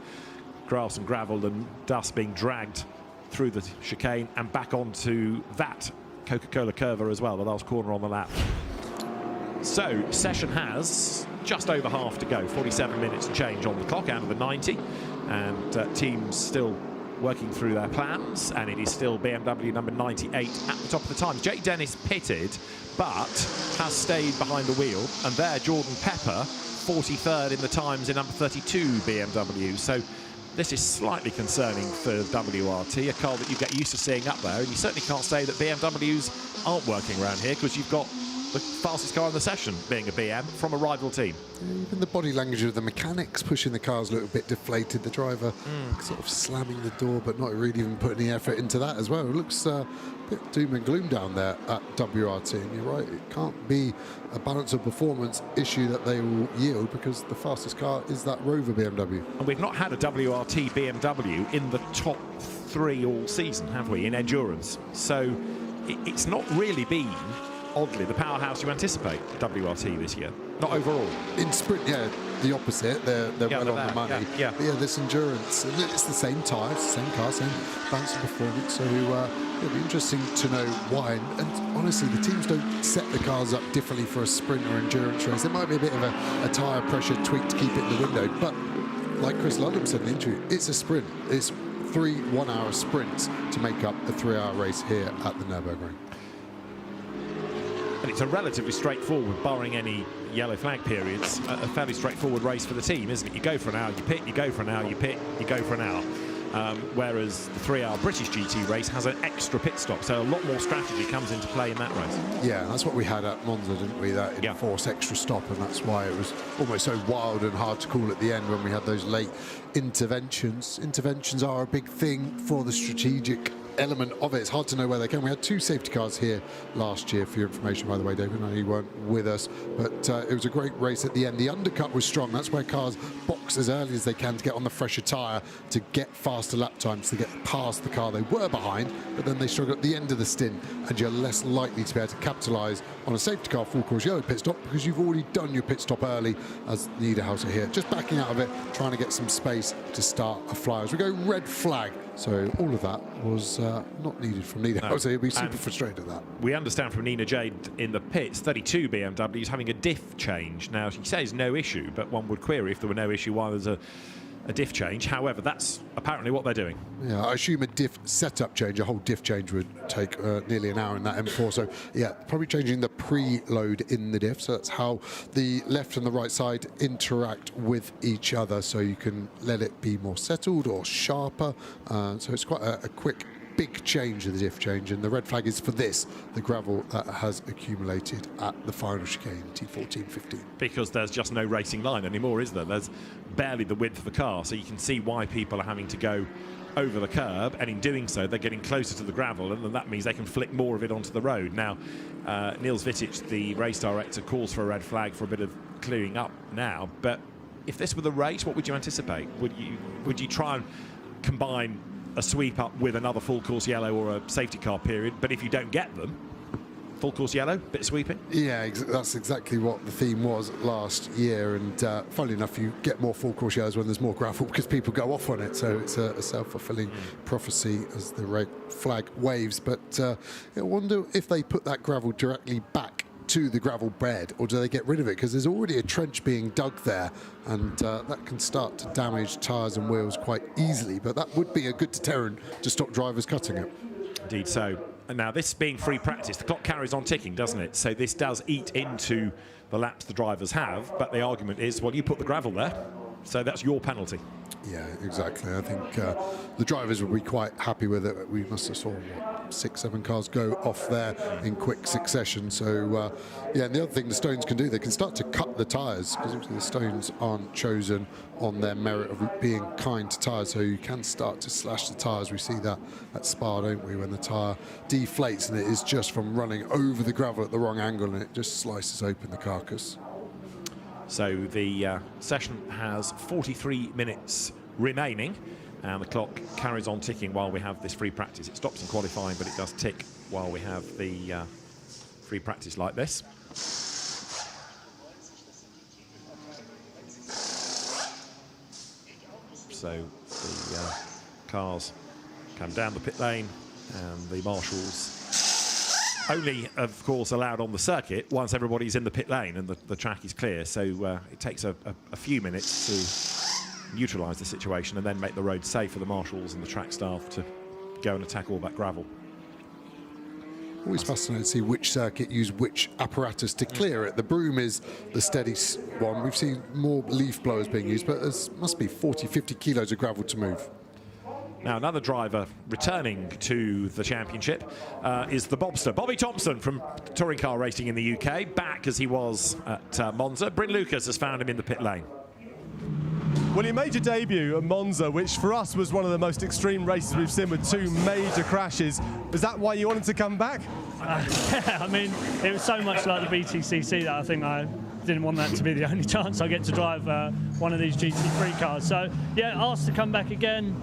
grass and gravel and dust being dragged through the chicane and back onto that Coca-Cola curver as well, the last corner on the lap. So session has just over half to go, 47 minutes and change on the clock out of the 90, and teams still working through their plans, and it is still BMW number 98 at the top of the times. Jake Dennis pitted, but has stayed behind the wheel, and there Jordan Pepper 43rd in the times in number 32 BMW. So this is slightly concerning for WRT, a car that you get used to seeing up there, and you certainly can't say that BMWs aren't working around here, because you've got the fastest car in the session being a BM from a rival team. Yeah, even the body language of the mechanics pushing the cars a little bit deflated. The driver sort of slamming the door, but not really even putting any effort into that as well. It looks a bit doom and gloom down there at WRT, and you're right, it can't be a balance of performance issue that they will yield, because the fastest car is that Rover BMW. And we've not had a WRT BMW in the top 3 all season, have we, in endurance? So it's not really been, oddly, the powerhouse you anticipate WRT this year. Not overall. In sprint, yeah, the opposite. They're well on the money. Yeah. But yeah, this endurance, and it's the same tyres, same car, same balance of performance. So it'll be interesting to know why. And honestly, the teams don't set the cars up differently for a sprint or endurance race. There might be a bit of a tyre pressure tweak to keep it in the window. But like Chris Ludlam said in the interview, it's a sprint. It's 3 one-hour sprints to make up a 3-hour race here at the Nürburgring. And it's a relatively straightforward, barring any yellow flag periods, a fairly straightforward race for the team, isn't it? You go for an hour, you pit, you go for an hour, you pit, you go for an hour. Whereas the 3-hour British GT race has an extra pit stop, so a lot more strategy comes into play in that race. Yeah, that's what we had at Monza, didn't we? That enforced extra stop, and that's why it was almost so wild and hard to call at the end when we had those late interventions. Interventions are a big thing for the strategic element of it. It's hard to know where they can. We had 2 safety cars here last year, for your information, by the way, David. I know you weren't with us, but it was a great race at the end. The undercut was strong. That's where cars box as early as they can to get on the fresher tyre, to get faster lap times, to get past the car they were behind, but then they struggle at the end of the stint, and you're less likely to be able to capitalise on a safety car full course yellow pit stop, because you've already done your pit stop early, as Niederhauser here, just backing out of it, trying to get some space to start a fly. As we go red flag. So all of that was not needed from Niederhauser. So he'll be super frustrated at that. We understand from Nina Jade in the pits, 32 BMWs having a diff change. Now, she says no issue, but one would query if there were no issue why there's a a diff change. However, that's apparently what they're doing. Yeah, I assume a diff setup change, a whole diff change would take nearly an hour in that M4. So yeah, probably changing the preload in the diff. So that's how the left and the right side interact with each other. So you can let it be more settled or sharper. So it's quite a quick, big change of the diff change, and the red flag is for this, the gravel that has accumulated at the final chicane, T14-15. Because there's just no racing line anymore, is there? There's barely the width of the car, so you can see why people are having to go over the curb, and in doing so they're getting closer to the gravel, and then that means they can flick more of it onto the road. Now Niels Vitic, the race director, calls for a red flag for a bit of clearing up now, but if this were the race, what would you anticipate? Would you try and combine a sweep up with another full course yellow or a safety car period? But if you don't get them, full course yellow, bit of sweeping? Yeah, that's exactly what the theme was last year, and funnily enough, you get more full course yellows when there's more gravel because people go off on it, so it's a self-fulfilling prophecy as the red flag waves. But I wonder if they put that gravel directly back to the gravel bed, or do they get rid of it? Because there's already a trench being dug there, and that can start to damage tyres and wheels quite easily, but that would be a good deterrent to stop drivers cutting it. Indeed so. And now, this being free practice, the clock carries on ticking, doesn't it? So this does eat into the laps the drivers have, but the argument is, well, you put the gravel there, so that's your penalty. Yeah, exactly. I think the drivers will be quite happy with it. We must have saw, what, 6-7 cars go off there in quick succession. So, yeah, and the other thing the Stones can do, they can start to cut the tyres, because the Stones aren't chosen on their merit of being kind to tyres, so you can start to slash the tyres. We see that at Spa, don't we, when the tyre deflates, and it is just from running over the gravel at the wrong angle, and it just slices open the carcass. So the session has 43 minutes remaining, and the clock carries on ticking while we have this free practice. It stops in qualifying, but it does tick while we have the free practice like this. So the cars come down the pit lane, and the marshals only, of course, allowed on the circuit once everybody's in the pit lane and the track is clear. So it takes a few minutes to neutralise the situation and then make the road safe for the marshals and the track staff to go and attack all that gravel. Always fascinating to see which circuit use which apparatus to clear it. The broom is the steady one. We've seen more leaf blowers being used, but there must be 40, 50 kilos of gravel to move. Now, another driver returning to the championship is the Bobster, Bobby Thompson from touring car racing in the UK, back as he was at Monza. Bryn Lucas has found him in the pit lane. Well, you made your debut at Monza, which for us was one of the most extreme races we've seen with 2 major crashes. Was that why you wanted to come back? Yeah, I mean, it was so much like the BTCC that I think I didn't want that to be the only chance I get to drive one of these GT3 cars. So, yeah, asked to come back again.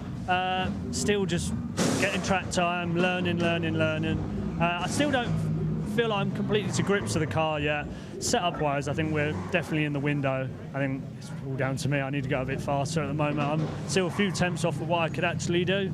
Still just getting track time, learning. I still don't feel like I'm completely to grips with the car yet. Setup-wise, I think we're definitely in the window. I think it's all down to me. I need to go a bit faster at the moment. I'm still a few tenths off of what I could actually do.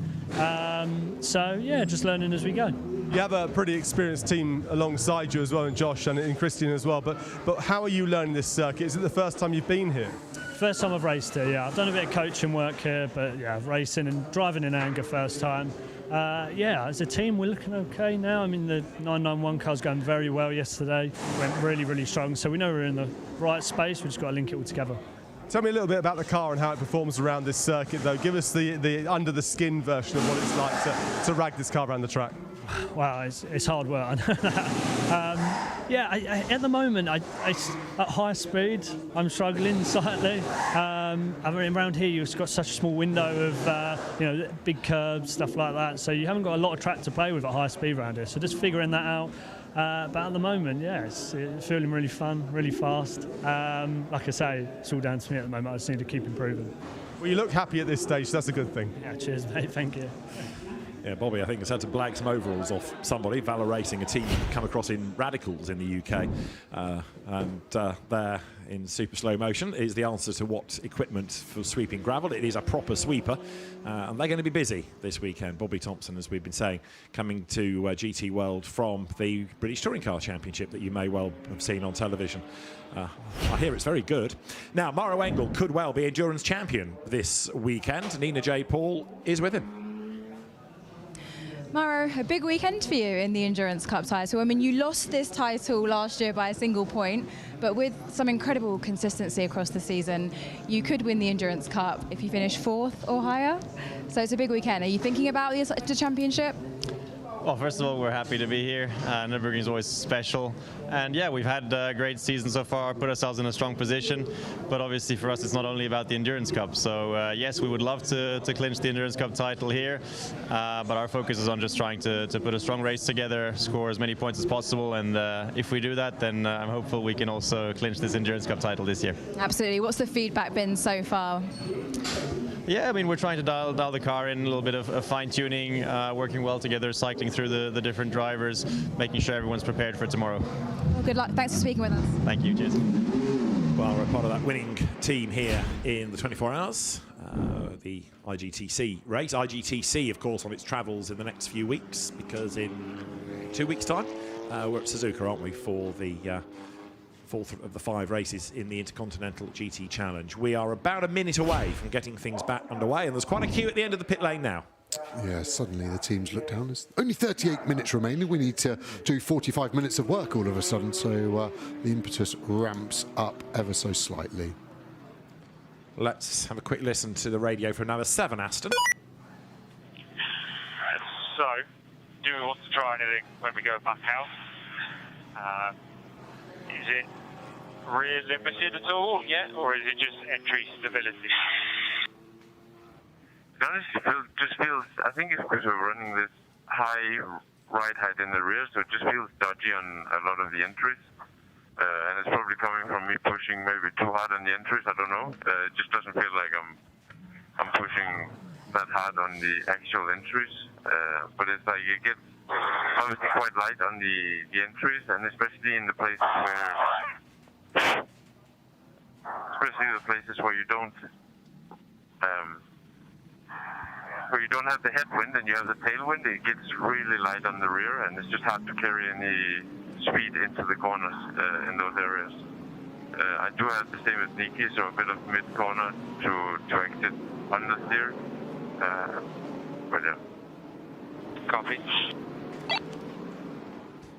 So, yeah, just learning as we go. You have a pretty experienced team alongside you as well, and Josh and Christian as well. But how are you learning this circuit? Is it the first time you've been here? First time I've raced here, yeah. I've done a bit of coaching work here, but yeah, racing and driving in anger first time. Yeah, as a team, we're looking okay now. I mean, the 991 car's going very well yesterday. Went really, really strong. So we know we're in the right space. We've just got to link it all together. Tell me a little bit about the car and how it performs around this circuit, though. Give us the under-the-skin version of what it's like to rag this car around the track. Wow, it's hard work. I know that. Yeah, at the moment, at high speed, I'm struggling slightly. I mean, around here, you've got such a small window of big curbs, stuff like that. So you haven't got a lot of track to play with at high speed around here. So just figuring that out. But at the moment, yeah, it's feeling really fun, really fast. Like I say, it's all down to me at the moment. I just need to keep improving. Well, you look happy at this stage, so that's a good thing. Yeah, cheers, mate. Thank you. Yeah, Bobby, I think, has had to blag some overalls off somebody. Valor Racing, a team come across in Radicals in the UK. And there in super slow motion is the answer to what equipment for sweeping gravel. It is a proper sweeper. And they're going to be busy this weekend. Bobby Thompson, as we've been saying, coming to GT World from the British Touring Car Championship that you may well have seen on television. I hear it's very good. Now, Mauro Engel could well be endurance champion this weekend. Nina J. Paul is with him. Mauro, a big weekend for you in the Endurance Cup title. I mean, you lost this title last year by a single point, but with some incredible consistency across the season, you could win the Endurance Cup if you finish 4th or higher. So it's a big weekend. Are you thinking about the championship? Well, first of all, we're happy to be here. Nürburgring is always special. And yeah, we've had a great season so far, put ourselves in a strong position. But obviously for us, it's not only about the Endurance Cup. So yes, we would love to clinch the Endurance Cup title here. But our focus is on just trying to put a strong race together, score as many points as possible. And if we do that, then I'm hopeful we can also clinch this Endurance Cup title this year. Absolutely. What's the feedback been so far? Yeah, I mean, we're trying to dial the car in, a little bit of fine-tuning, working well together, cycling through the different drivers, making sure everyone's prepared for tomorrow. Well, good luck. Thanks for speaking with us. Thank you. Cheers. Well, we're part of that winning team here in the 24 hours, the IGTC race. IGTC, of course, on its travels in the next few weeks, because in 2 weeks' time, we're at Suzuka, aren't we, for the 4th of the 5 races in the Intercontinental GT Challenge. We are about a minute away from getting things back underway, and there's quite a queue at the end of the pit lane now. Yeah, suddenly the teams look down. There's only 38 minutes remaining. We need to do 45 minutes of work all of a sudden, so the impetus ramps up ever so slightly. Let's have a quick listen to the radio for number 7, Aston. So, do we want to try anything when we go back out? Is it rear limited at all yet, or is it just entry stability? Honestly, it just feels, I think it's because we're running this high ride height in the rear, so it just feels dodgy on a lot of the entries. And it's probably coming from me pushing maybe too hard on the entries, I don't know. It just doesn't feel like I'm pushing that hard on the actual entries. But it's like it gets obviously quite light on the entries, and especially in the places where you don't have the headwind and you have the tailwind, it gets really light on the rear, and it's just hard to carry any speed into the corners in those areas. I do have the same as Niki, so a bit of mid-corner to exit understeer. But yeah. Copy.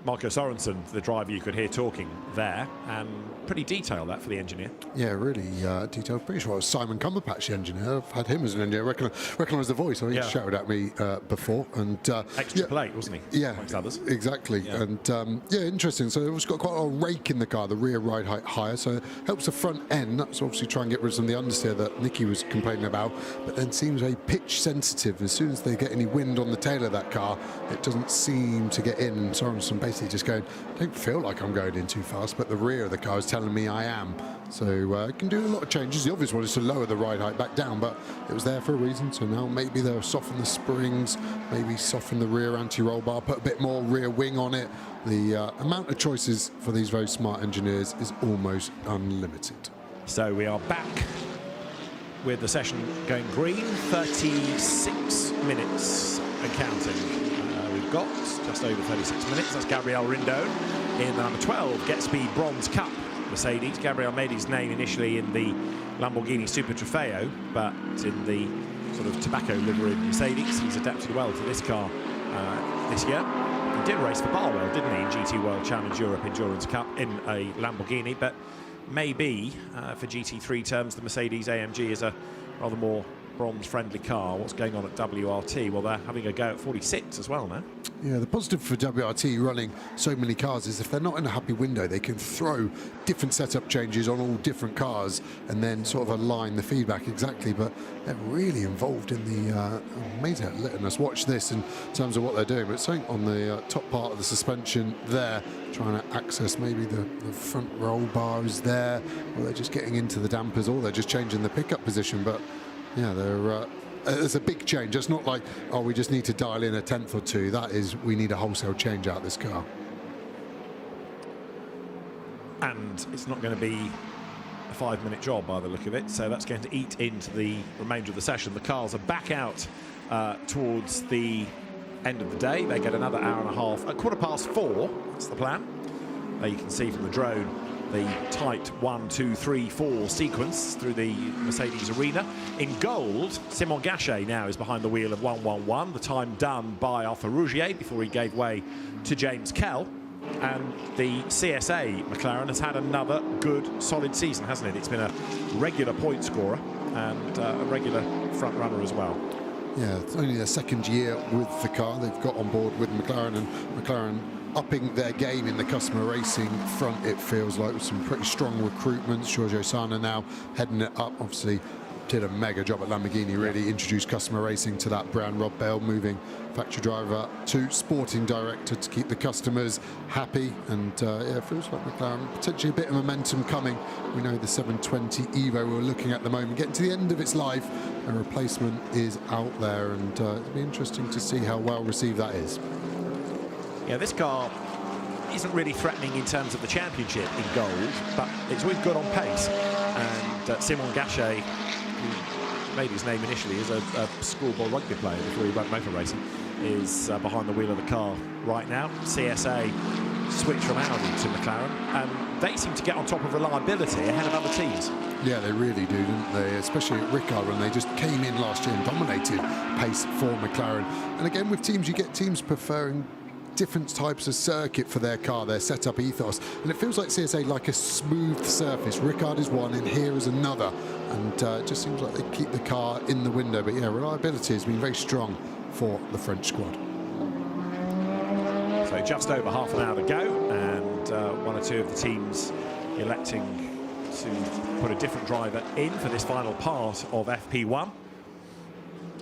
Marco Sorensen, the driver you could hear talking there, and pretty detailed that for the engineer. Yeah, really detailed. Pretty sure it was Simon Cumberbatch, the engineer. I've had him as an engineer. Recognise the voice. I think he shouted at me before. And extra plate, wasn't he? Yeah, amongst others. Exactly. Yeah. And yeah, interesting. So it's got quite a rake in the car, the rear ride height higher, so it helps the front end. That's obviously try and get rid of some of the understeer that Niki was complaining about, but then seems very pitch sensitive. As soon as they get any wind on the tail of that car, it doesn't seem to get in. And Sorensen basically just going, I don't feel like I'm going in too fast, but the rear of the car is telling me I am. So it can do a lot of changes. The obvious one is to lower the ride height back down, but it was there for a reason. So now maybe they'll soften the springs, maybe soften the rear anti-roll bar, put a bit more rear wing on it. The amount of choices for these very smart engineers is almost unlimited. So we are back with the session going green, 36 minutes and counting. We've got just over 36 minutes. That's Gabriel Rindone in the number 12 Get Speed Bronze Cup Mercedes. Gabriel made his name initially in the Lamborghini Super Trofeo, but in the sort of tobacco livery Mercedes, he's adapted well to this car this year. He did race for Barwell, didn't he, in GT World Challenge Europe Endurance Cup in a Lamborghini, but maybe for GT3 terms, the Mercedes AMG is a rather more bronze-friendly car. What's going on at WRT? Well, they're having a go at 46 as well now. Yeah, the positive for WRT running so many cars is if they're not in a happy window, they can throw different setup changes on all different cars and then sort of align the feedback exactly. But they're really involved in the amazing letting us watch this in terms of what they're doing. But something on the top part of the suspension there, trying to access maybe the front roll bar is there, or they're just getting into the dampers, or they're just changing the pickup position. But yeah, they're as a big change. It's not like, oh, we just need to dial in a tenth or two. That is, we need a wholesale change out of this car. And it's not going to be a 5-minute job by the look of it, so that's going to eat into the remainder of the session. The cars are back out towards the end of the day. They get another hour and a half at 4:15. That's the plan. There you can see from the drone the tight 1, 2, 3, 4 sequence through the Mercedes arena. In gold, Simon Gachet now is behind the wheel of 1:11, the time done by Arthur Rougier before he gave way to James Kell. And the CSA McLaren has had another good, solid season, hasn't it? It's been a regular point scorer and a regular front runner as well. Yeah, it's only their second year with the car they've got on board with McLaren, and McLaren upping their game in the customer racing front, it feels like, with some pretty strong recruitments. Giorgio Sana now heading it up, obviously did a mega job at Lamborghini, really introduced customer racing to that brand. Rob Bell moving factory driver to sporting director to keep the customers happy, and yeah, it feels like McLaren potentially a bit of momentum coming. We know the 720 Evo we're looking at the moment getting to the end of its life, a replacement is out there, and it'll be interesting to see how well received that is. Yeah, this car isn't really threatening in terms of the championship in gold, but it's always good on pace. And Simon Gachet, who made his name initially as a schoolboy rugby player before he went motor racing, is behind the wheel of the car right now. CSA switched from Audi to McLaren, and they seem to get on top of reliability ahead of other teams. Yeah, they really do, didn't they? Especially at Ricard, when they just came in last year and dominated pace for McLaren. And again, with teams, you get teams preferring different types of circuit for their car, their setup ethos, and it feels like CSA like a smooth surface. Ricard is one and here is another, and it just seems like they keep the car in the window. But yeah, reliability has been very strong for the French squad. So just over half an hour to go, and one or two of the teams electing to put a different driver in for this final part of FP1.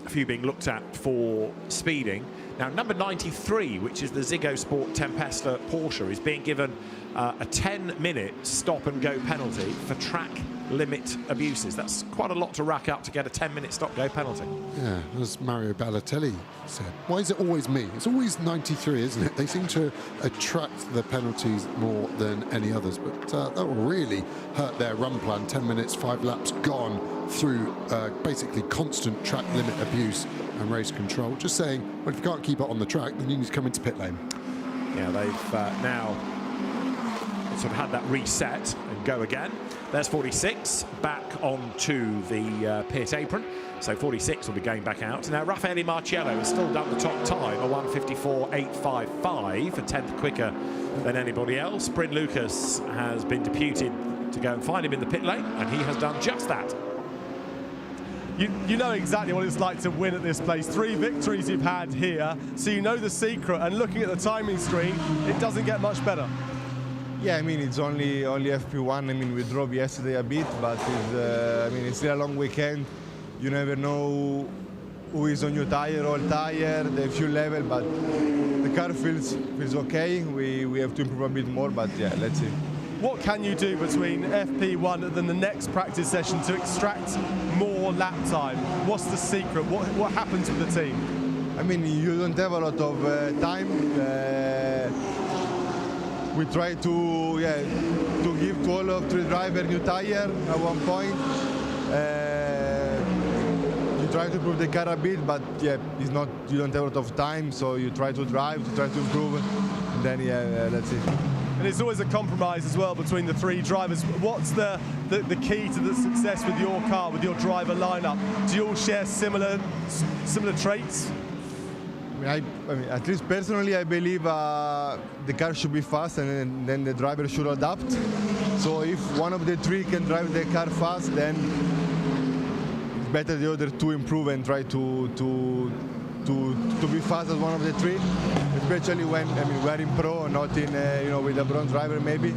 A few being looked at for speeding. Now, number 93, which is the Ziggo Sport Tempesta Porsche, is being given a 10-minute stop-and-go penalty for track limit abuses. That's quite a lot to rack up to get a 10-minute stop-go penalty. Yeah, as Mario Balotelli said, why is it always me? It's always 93, isn't it? They seem to attract the penalties more than any others, but that will really hurt their run plan. 10 minutes, 5 laps gone through basically constant track limit abuse and race control. Just saying, well, if you can't keep it on the track, then you need to come into pit lane. Yeah, they've now sort of had that reset and go again. There's 46 back onto the pit apron, so 46 will be going back out. Now, Raffaele Marciello has still done the top time, a 1:54.855, a tenth quicker than anybody else. Bryn Lucas has been deputed to go and find him in the pit lane, and he has done just that. You know exactly what it's like to win at this place. 3 victories you've had here, so you know the secret, and looking at the timing screen, it doesn't get much better. Yeah, I mean, it's only FP1. I mean, we drove yesterday a bit, but I mean, it's still a long weekend. You never know who is on your tire, old tire, the fuel level, but the car feels okay. We have to improve a bit more, but yeah, let's see. What can you do between FP1 and then the next practice session to extract more lap time? What's the secret? What happens with the team? I mean, you don't have a lot of time. We try to give to all of 3 drivers new tire at one point. You try to improve the car a bit, but yeah, it's not. You don't have a lot of time, so you try to drive, to try to improve, and then yeah, that's it. And it's always a compromise as well between the 3 drivers. What's the key to the success with your car, with your driver lineup? Do you all share similar traits? I mean, at least personally, I believe the car should be fast, and then the driver should adapt. So if one of the 3 can drive the car fast, then it's better the other 2 improve and try to be fast as one of the 3. Especially when we are in pro, not in with a bronze driver maybe.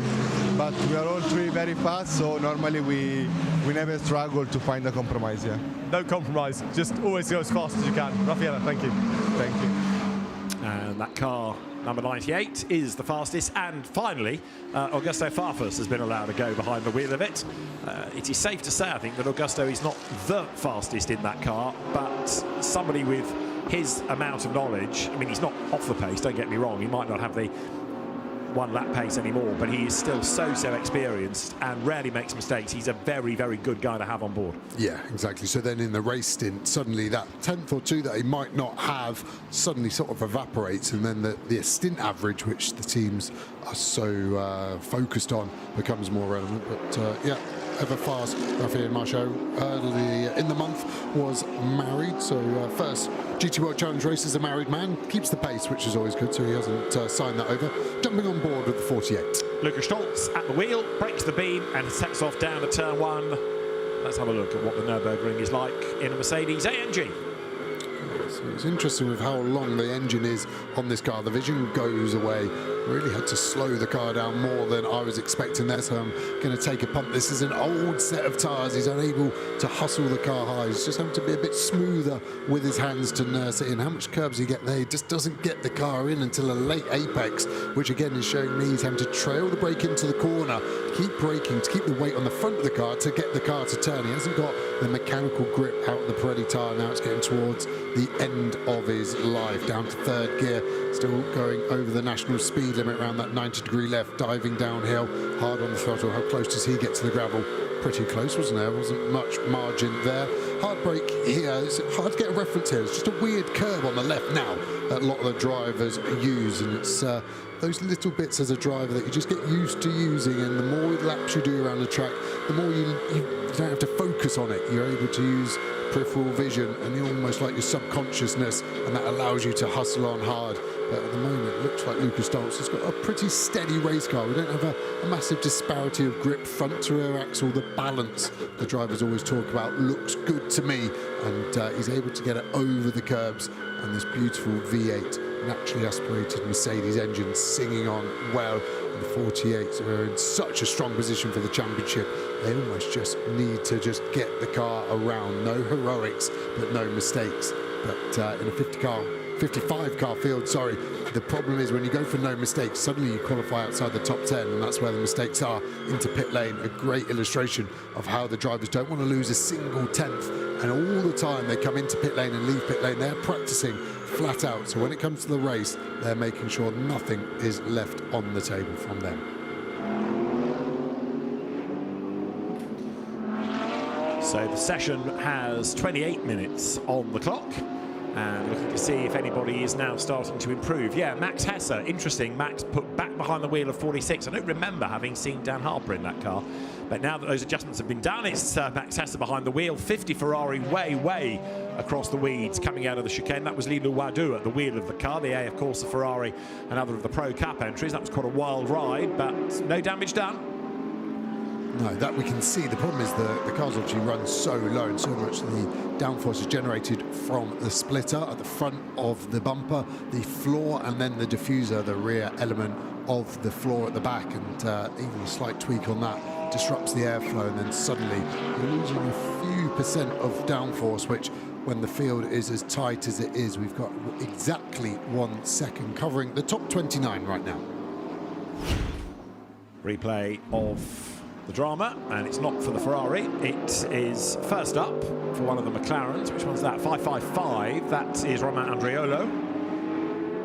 But we are all 3 very fast, so normally we never struggle to find a compromise. Yeah. No compromise, just always go as fast as you can. Raffaele, thank you. Thank you. And that car, number 98, is the fastest. And finally, Augusto Farfus has been allowed to go behind the wheel of it. It is safe to say, I think, that Augusto is not the fastest in that car, but somebody with his amount of knowledge, I mean, he's not off the pace, don't get me wrong, he might not have the one-lap pace anymore, but he is still so experienced and rarely makes mistakes. He's a very, very good guy to have on board. Yeah, exactly. So then in the race stint, suddenly that 10th or 2 that he might not have suddenly sort of evaporates, and then the stint average, which the teams are so focused on, becomes more relevant. But yeah, ever fast Rafael Marchot early in the month was married, so first GT World Challenge race as a married man, keeps the pace, which is always good, so he hasn't signed that over. Jumping on board with the 48. Lukas Stoltz at the wheel, breaks the beam and sets off down to turn 1. Let's have a look at what the Nürburgring is like in a Mercedes AMG. So it's interesting with how long the engine is on this car. The vision goes away. Really had to slow the car down more than I was expecting there, so I'm going to take a punt. This is an old set of tyres. He's unable to hustle the car high. He's just having to be a bit smoother with his hands to nurse it in. How much curbs he get there? He just doesn't get the car in until a late apex, which again is showing me he's having to trail the brake into the corner, keep braking to keep the weight on the front of the car to get the car to turn. He hasn't got the mechanical grip out of the Pirelli tyre. Now it's getting towards the end of his life, down to 3rd gear, still going over the national speed limit around that 90-degree left, diving downhill, hard on the throttle. How close does he get to the gravel? Pretty close, wasn't there? Wasn't much margin there. Hard brake here. It's hard to get a reference here. It's just a weird curve on the left now that a lot of the drivers use, and it's those little bits as a driver that you just get used to using, and the more laps you do around the track, the more you don't have to focus on it. You're able to use peripheral vision and you're almost like your subconsciousness, and that allows you to hustle on hard. But at the moment, it looks like Lukas Stoltz has got a pretty steady race car. We don't have a massive disparity of grip, front to rear axle. The balance the drivers always talk about looks good to me, and he's able to get it over the curbs, and this beautiful V8 naturally aspirated Mercedes engine singing on well. The 48s are in such a strong position for the championship. They almost just need to just get the car around. No heroics, but no mistakes. But in a 55 car field, sorry, the problem is when you go for no mistakes, suddenly you qualify outside the top 10, and that's where the mistakes are, into pit lane. A great illustration of how the drivers don't want to lose a single 10th, and all the time they come into pit lane and leave pit lane, they're practicing flat out. So when it comes to the race, they're making sure nothing is left on the table from them. So the session has 28 minutes on the clock, and looking to see if anybody is now starting to improve. Yeah, Max Hesse, interesting. Max put back behind the wheel of 46. I don't remember having seen Dan Harper in that car, but now that those adjustments have been done, it's Max Hesse behind the wheel. 50 Ferrari way across the weeds coming out of the chicane. That was Lilo Wadu at the wheel of the car. The A, of course, the Ferrari, another of the Pro Cup entries. That was quite a wild ride, but no damage done. No, that we can see. The problem is the cars obviously run so low, and so much of the downforce is generated from the splitter at the front of the bumper, the floor, and then the diffuser, the rear element of the floor at the back. And even a slight tweak on that disrupts the airflow, and then suddenly you're losing a few percent of downforce, which when the field is as tight as it is, we've got exactly 1 second covering the top 29 right now. Replay of the drama, and it's not for the Ferrari. It is first up for one of the McLarens. Which one's that? 555. That is Romain Andriolo.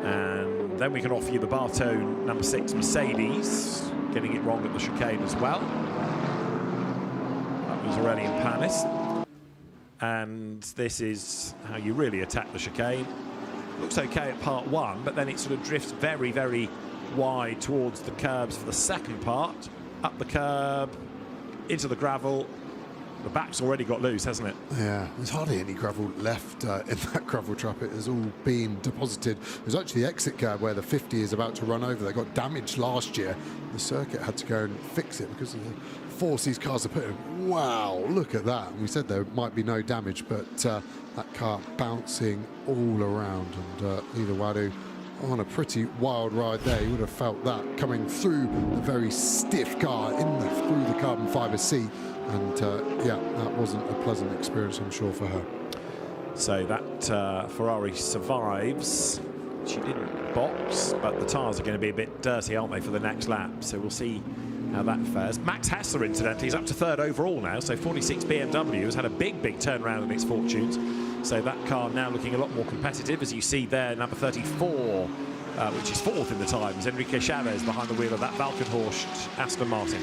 And then we can offer you the Bartone number 6 Mercedes, getting it wrong at the chicane as well. That was Aurélien Panis. And this is how you really attack the chicane. Looks okay at part 1, but then it sort of drifts very wide towards the curbs for the second part. Up the curb, into the gravel. The back's already got loose, hasn't it? Yeah, there's hardly any gravel left in that gravel trap. It has all been deposited. There's actually the exit curb where the 50 is about to run over. They got damaged last year. The circuit had to go and fix it because of the force these cars are putting. Wow, look at that. And we said there might be no damage, but that car bouncing all around. And Lilo Wadu on a pretty wild ride there. You would have felt that coming through the very stiff car through the carbon fibre seat, and yeah, that wasn't a pleasant experience, I'm sure, for her. So that Ferrari survives She didn't box, but the tyres are going to be a bit dirty, aren't they, for the next lap? So we'll see how that fares. Max Hassler, incidentally, is up to 3rd overall now, so 46 BMW has had a big turnaround in its fortunes. So that car now looking a lot more competitive, as you see there, number 34, which is 4th in the times, Enrique Chavez behind the wheel of that Valkenhorst Aston Martin.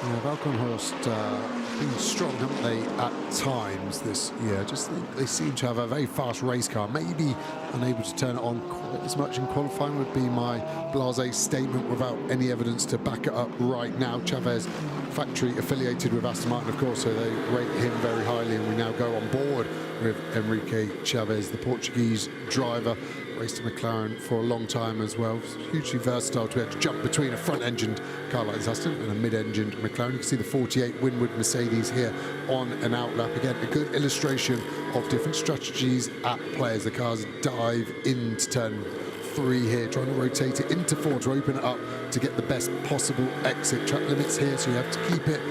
Yeah, Valkenhorst been strong, haven't they, at times this year? Just think they seem to have a very fast race car. Maybe unable to turn it on quite as much in qualifying would be my blasé statement without any evidence to back it up right now. Chavez, factory affiliated with Aston Martin, of course, so they rate him very highly, and we now go on board with Enrique Chavez, the Portuguese driver. Raced a McLaren for a long time as well. Hugely versatile to be able to jump between a front-engined car like this Aston and a mid-engined McLaren. You can see the 48 Winwood Mercedes here on an outlap. Again, a good illustration of different strategies at play as the cars dive into turn 3 here, trying to rotate it into 4 to open it up to get the best possible exit. Track limits here, so you have to keep it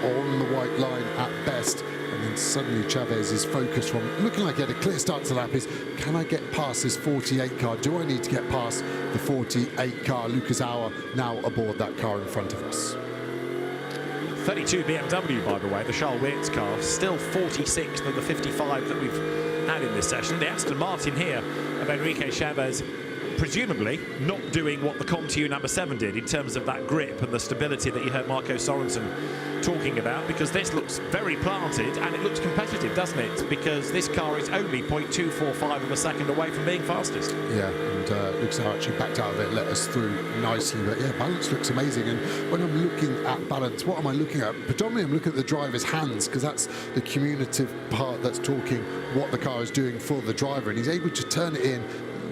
on the white line at best. And then suddenly Chavez's focus from looking like he had a clear start to the lap is, can I get past this 48 car? Do I need to get past the 48 car? Lucas Auer now aboard that car in front of us. 32 BMW, by the way, the Charles Wirtz car, still 46th of the 55 that we've had in this session. The Aston Martin here of Enrique Chavez, presumably not doing what the Comtu number 7 did in terms of that grip and the stability that you heard Marco Sorensen talking about, because this looks very planted and it looks competitive, doesn't it? Because this car is only 0.245 of a second away from being fastest. Yeah, and looks like actually backed out of it, let us through nicely. But yeah, balance looks amazing. And when I'm looking at balance, what am I looking at? Predominantly I'm looking at the driver's hands, because that's the communicative part that's talking what the car is doing for the driver, and he's able to turn it in.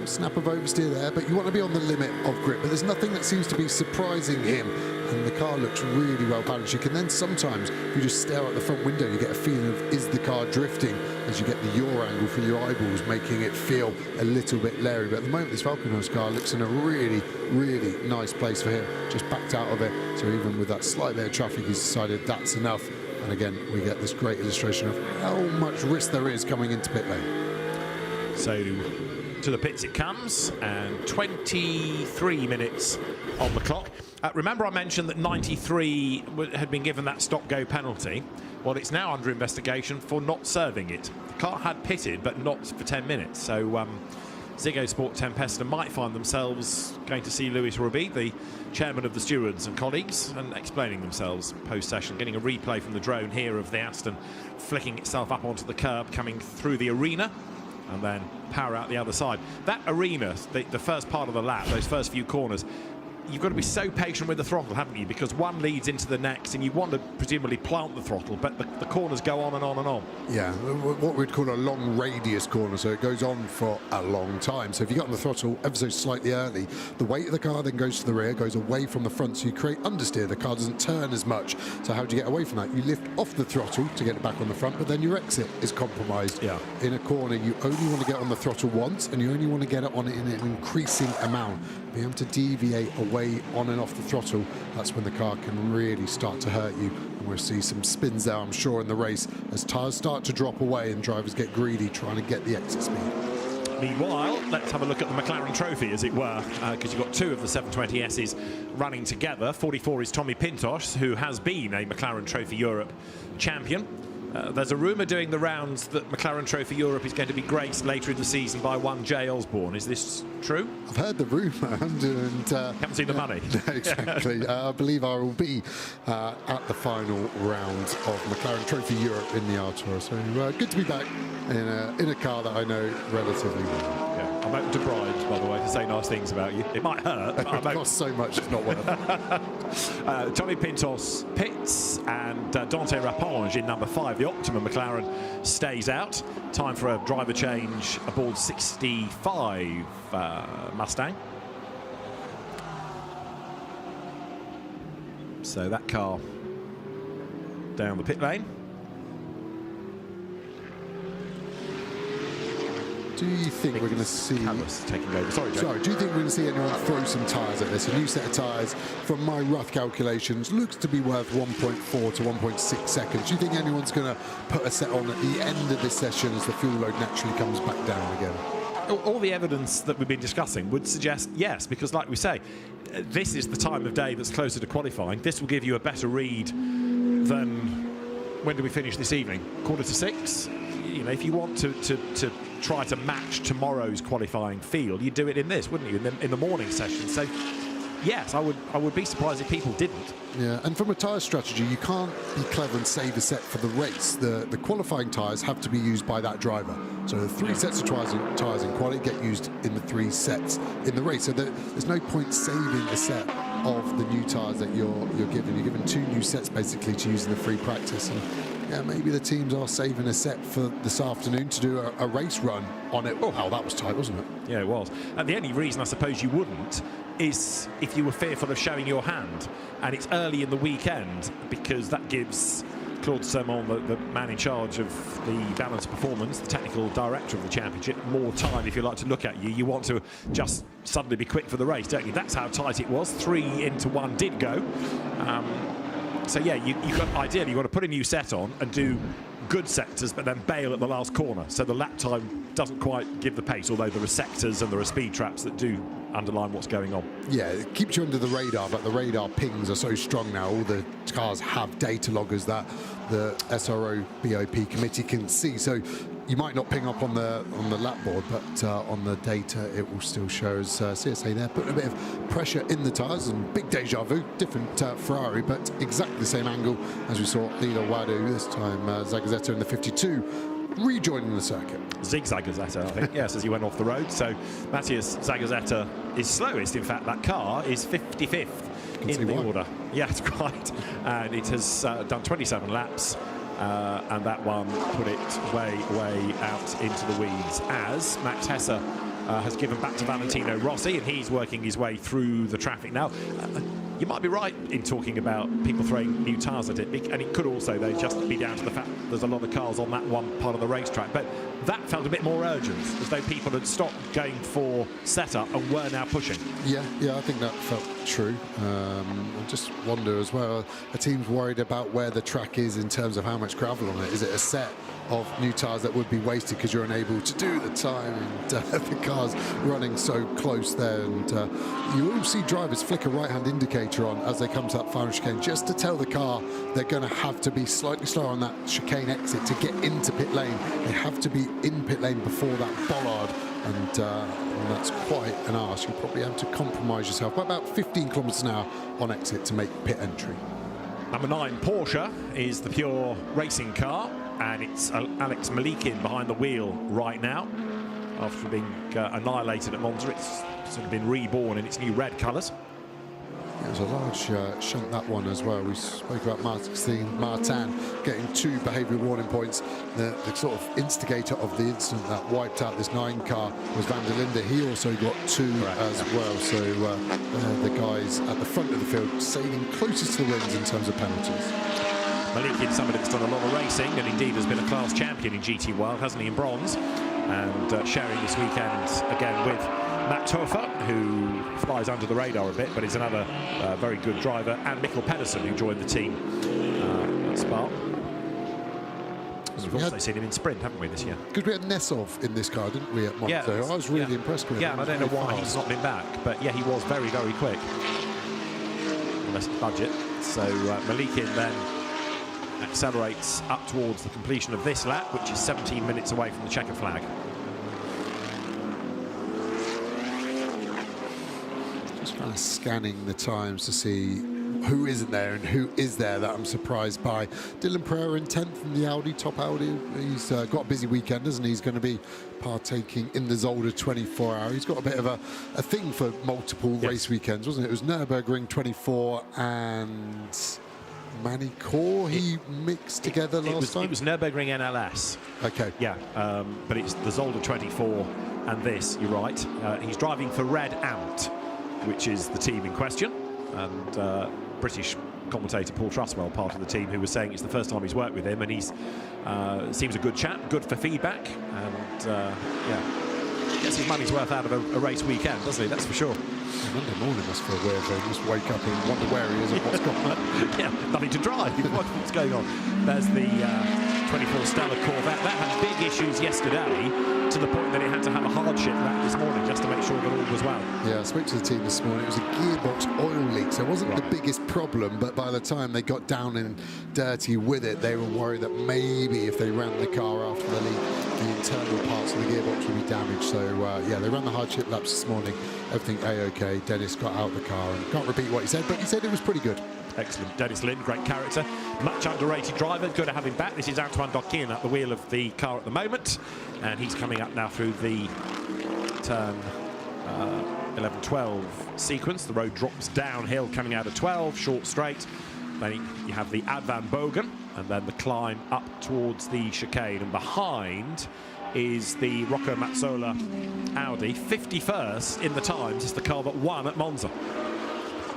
Snap of oversteer there, but you want to be on the limit of grip, but there's nothing that seems to be surprising him, and the car looks really well balanced. You can then sometimes, if you just stare out the front window, you get a feeling of, is the car drifting, as you get the yaw angle from your eyeballs, making it feel a little bit leery. But at the moment, this Valkenhorst car looks in a really nice place for him, just backed out of it. So even with that slight bit of traffic, he's decided that's enough. And again, we get this great illustration of how much risk there is coming into pit lane. So to the pits it comes, and 23 minutes on the clock. Remember I mentioned that 93 had been given that stop-go penalty. Well, it's now under investigation for not serving it. The car had pitted, but not for 10 minutes. So Ziggo Sport Tempesta might find themselves going to see Luis Ruby, the chairman of the stewards and colleagues, and explaining themselves post-session, getting a replay from the drone here of the Aston flicking itself up onto the curb, coming through the arena, and then power out the other side. That arena, the first part of the lap, those first few corners, you've got to be so patient with the throttle, haven't you? Because one leads into the next, and you want to presumably plant the throttle, but the corners go on and on and on. Yeah, what we'd call a long radius corner, so it goes on for a long time. So if you get on the throttle ever so slightly early, the weight of the car then goes to the rear, goes away from the front, so you create understeer. The car doesn't turn as much. So how do you get away from that? You lift off the throttle to get it back on the front, but then your exit is compromised. Yeah. In a corner, you only want to get on the throttle once, and you only want to get it on it in an increasing amount. Being able to deviate away on and off the throttle, that's when the car can really start to hurt you. And we'll see some spins there, I'm sure, in the race as tyres start to drop away and drivers get greedy trying to get the exit speed. Meanwhile, let's have a look at the McLaren Trophy, as it were, because you've got two of the 720Ss running together. 44 is Tommy Pintos, who has been a McLaren Trophy Europe champion. There's a rumour doing the rounds that McLaren Trophy Europe is going to be graced later in the season by one Jay Osborne. Is this true? I've heard the rumour, and haven't seen the money. Exactly. I believe I will be at the final round of McLaren Trophy Europe in the Artois. So good to be back in a car that I know relatively well. I'm open to bribes, by the way, to say nice things about you. It might hurt, but it costs so much, it's not worth it. Tommy Pintos pits, and Dante Raponge in number 5. The Optimum McLaren stays out. Time for a driver change aboard 65 Mustang. So that car down the pit lane. Do you think we're going to see... taking over. Sorry, Joe. Do you think we're going to see anyone throw some tyres at this? A new set of tyres, from my rough calculations, looks to be worth 1.4 to 1.6 seconds. Do you think anyone's going to put a set on at the end of this session as the fuel load naturally comes back down again? All the evidence that we've been discussing would suggest yes, because like we say, this is the time of day that's closer to qualifying. This will give you a better read than... When do we finish this evening? 5:45? You know, if you want to try to match tomorrow's qualifying field, you'd do it in this, wouldn't you, in the morning session? So, yes, I would be surprised if people didn't. Yeah, and from a tyre strategy, you can't be clever and save a set for the race. The qualifying tyres have to be used by that driver. So the 3 sets of tyres in quality get used in the 3 sets in the race. So there's no point saving a set of the new tyres that you're given. You're given 2 new sets basically to use in the free practice. And yeah, maybe the teams are saving a set for this afternoon to do a race run on it. Oh, that was tight, wasn't it? Yeah, it was. And the only reason I suppose you wouldn't is if you were fearful of showing your hand. And it's early in the weekend, because that gives Claude Sermon, the man in charge of the balance performance, the technical director of the championship, more time, if you like, to look at you. You want to just suddenly be quick for the race, don't you? That's how tight it was. 3 into 1 did go. So yeah, ideally you've got to put a new set on and do good sectors, but then bail at the last corner, so the lap time doesn't quite give the pace, although there are sectors and there are speed traps that do underline what's going on. Yeah, it keeps you under the radar, but the radar pings are so strong now. All the cars have data loggers that the SRO BOP committee can see, so you might not ping up on the lap board, but on the data it will still show as CSA there, putting a bit of pressure in the tyres, and big deja vu, different Ferrari, but exactly the same angle as we saw Lilo Wadu, this time Zagazzetta in the 52 rejoining the circuit. Zagazzetta, I think, yes, as he went off the road. So Matthias Zagazzetta is slowest. In fact, that car is 55th in the order. Yeah, it's quite. And it has done 27 laps. And that one put it way out into the weeds, as Max Hesse has given back to Valentino Rossi, and he's working his way through the traffic now. You might be right in talking about people throwing new tyres at it, and it could also, though, just be down to the fact that there's a lot of cars on that one part of the racetrack. But that felt a bit more urgent, as though people had stopped going for setup and were now pushing. Yeah, I think that felt true. I just wonder as well, a team's worried about where the track is in terms of how much gravel on it. Is it a set of new tyres that would be wasted because you're unable to do the time, and the car's running so close there, and you will see drivers flick a right-hand indicator on as they come to that final chicane, just to tell the car they're going to have to be slightly slower on that chicane exit to get into pit lane. They have to be in pit lane before that bollard, and that's quite an ask. You probably have to compromise yourself by about 15 kilometres an hour on exit to make pit entry. Number 9 Porsche is the pure racing car, and it's Alex Malikin behind the wheel right now. After being annihilated at Monza, it's sort of been reborn in its new red colours. It was a large shunt, that one, as well. We spoke about Martin getting 2 behavioural warning points. The sort of instigator of the incident that wiped out this 9 car was Van der Linde. He also got 2 as well. So the guys at the front of the field sailing closest to the wins in terms of penalties. Malikin, somebody that's done a lot of racing, and indeed has been a class champion in GT World, hasn't he, in bronze? And sharing this weekend again with Matt Hofer, who flies under the radar a bit, but is another very good driver, and Mikkel Pedersen, who joined the team at Spa. We've also seen him in sprint, haven't we, this year? Because we had Nesov in this car, didn't we, at Monza? Yeah, I was really impressed with him. Yeah, and I don't know why he's not been back, but yeah, he was very, very quick. Less budget. So Malikin then accelerates up towards the completion of this lap, which is 17 minutes away from the checker flag. Just kind of scanning the times to see who isn't there and who is there that I'm surprised by. Dylan Pereira in 10th from the Audi, top Audi. He's got a busy weekend, doesn't he? He's going to be partaking in the Zolder 24-hour. He's got a bit of a thing for multiple race weekends, wasn't it? It was Nürburgring 24 and Manicourt he mixed together last time? It was Nürburgring NLS. Okay. Yeah, but it's the Zolder 24 and this, you're right. He's driving for Red Ant, which is the team in question. And British commentator Paul Truswell, part of the team, who was saying it's the first time he's worked with him, and he's seems a good chap, good for feedback, and yeah, gets his money's worth out of a race weekend, doesn't he? That's for sure. Monday morning must feel weird. They just wake up and wonder where he is and what's going on. Yeah, nothing to drive. What's going on? There's the 24 Stella Corvette. That had big issues yesterday, to the point that it had to have a hardship lap this morning just to make sure that all was well. Yeah, I spoke to the team this morning. It was a gearbox oil leak, so it wasn't the biggest problem, but by the time they got down and dirty with it, they were worried that maybe if they ran the car after the leak, the internal parts of the gearbox would be damaged. So yeah, they ran the hardship laps this morning. Everything A-OK. Dennis got out of the car and can't repeat what he said, but he said it was pretty good. Excellent. Dennis Lynn, great character. Much underrated driver. Good to have him back. This is Antoine Doquin at the wheel of the car at the moment. And he's coming up now through the turn 11-12 sequence. The road drops downhill coming out of 12, short straight. Then you have the Ad Van Bogen, and then the climb up towards the chicane. And behind is the Rocco Mazzola Audi, 51st in the times. It's the car that won at Monza.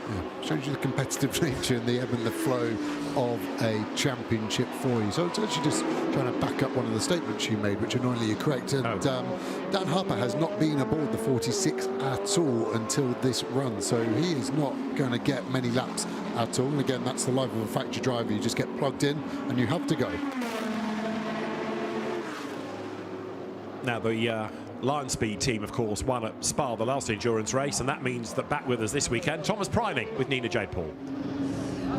Yeah, shows you the competitive nature and the ebb and the flow of a championship for you. So it's actually just trying to back up one of the statements you made, which annoyingly you're correct. And Dan Harper has not been aboard the 46 at all until this run, so he is not going to get many laps at all. And again, that's the life of a factory driver. You just get plugged in and you have to go. Now the Lion Speed team, of course, won at Spa the last endurance race, and that means that back with us this weekend, Thomas Priming with Nina J. Paul.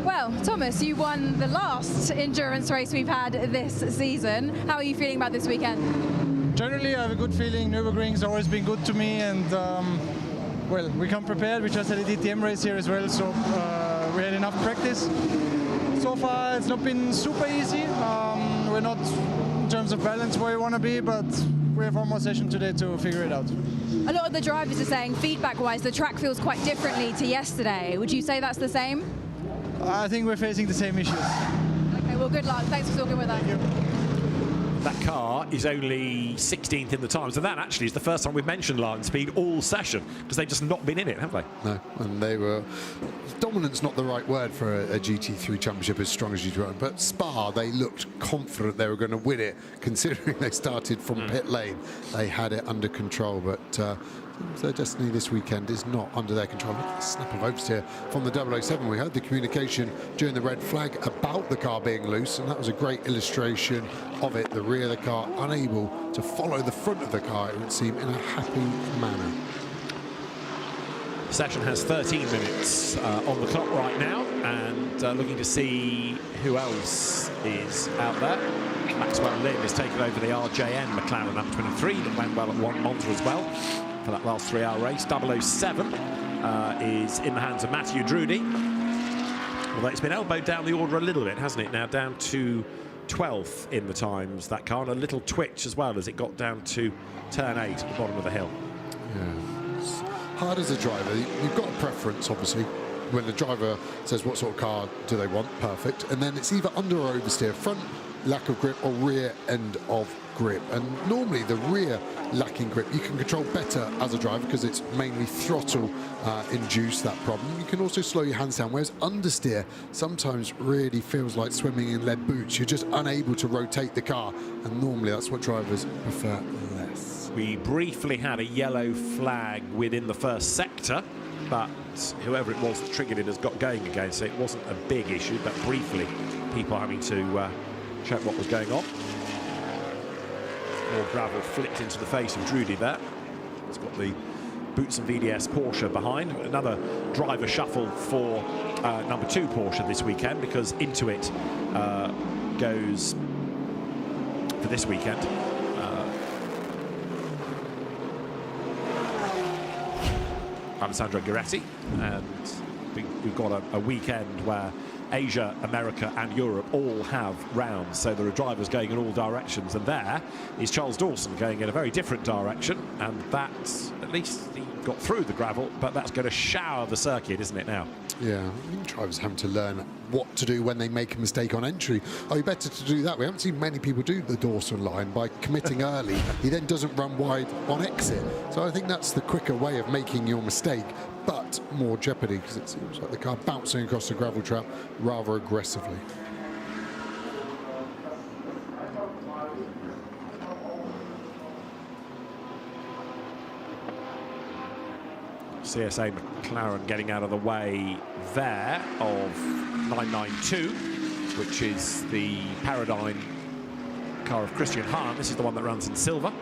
Well, Thomas, you won the last endurance race we've had this season. How are you feeling about this weekend? Generally, I have a good feeling. Nürburgring's always been good to me, and well, we come prepared. We just had a DTM race here as well, so we had enough practice. So far, it's not been super easy. We're not, in terms of balance, where we want to be, but we have one more session today to figure it out. A lot of the drivers are saying, feedback-wise, the track feels quite differently to yesterday. Would you say that's the same? I think we're facing the same issues. Okay, well, good luck. Thanks for talking with us. Thank you. That car is only 16th in the time, so that actually is the first time we've mentioned Lion Speed all session, because they've just not been in it, have they? No, and they were... Dominant's not the right word for a GT3 championship as strong as you do, but Spa, they looked confident they were going to win it, considering they started from pit lane. They had it under control, but their destiny this weekend is not under their control. Look at the snap of oversteer from the 007. We heard the communication during the red flag about the car being loose, and that was a great illustration of it. The rear of the car unable to follow the front of the car, it would seem, in a happy manner. Session has 13 minutes on the clock right now, and looking to see who else is out there. Maxwell Lynn has taken over the RJN McLaren number 23 that went well at Monza as well for that last 3-hour race. 007 is in the hands of Matthew Drudy, although it's been elbowed down the order a little bit, hasn't it? Now down to 12th in the times, that car, and a little twitch as well as it got down to turn 8 at the bottom of the hill. Yeah, it's hard as a driver. You've got a preference, obviously. When the driver says what sort of car do they want, perfect, and then it's either under or oversteer, front lack of grip or rear end of grip. And normally the rear lacking grip you can control better as a driver because it's mainly throttle induced, that problem. You can also slow your hands down, whereas understeer sometimes really feels like swimming in lead boots. You're just unable to rotate the car, and normally that's what drivers prefer less. We briefly had a yellow flag within the first sector, but whoever it was that triggered it has got going again, so it wasn't a big issue, but briefly people having to check what was going on. More gravel flicked into the face of Drudy there. It's got the Boots and VDS Porsche behind. Another driver shuffle for number 2 Porsche this weekend, because into it goes for this weekend Alessandro Gueretti, and we've got a weekend where Asia, America and Europe all have rounds, so there are drivers going in all directions, and there is Charles Dawson going in a very different direction, and that's, at least he got through the gravel, but that's going to shower the circuit, isn't it now? Yeah, I mean, drivers having to learn what to do when they make a mistake on entry. Are you better to do that? We haven't seen many people do the Dawson line by committing early. He then doesn't run wide on exit. So I think that's the quicker way of making your mistake, but more jeopardy, because it seems like the car bouncing across the gravel trap rather aggressively. CSA McLaren getting out of the way there of 992, which is the Paradigm car of Christian Hahn. This is the one that runs in silver.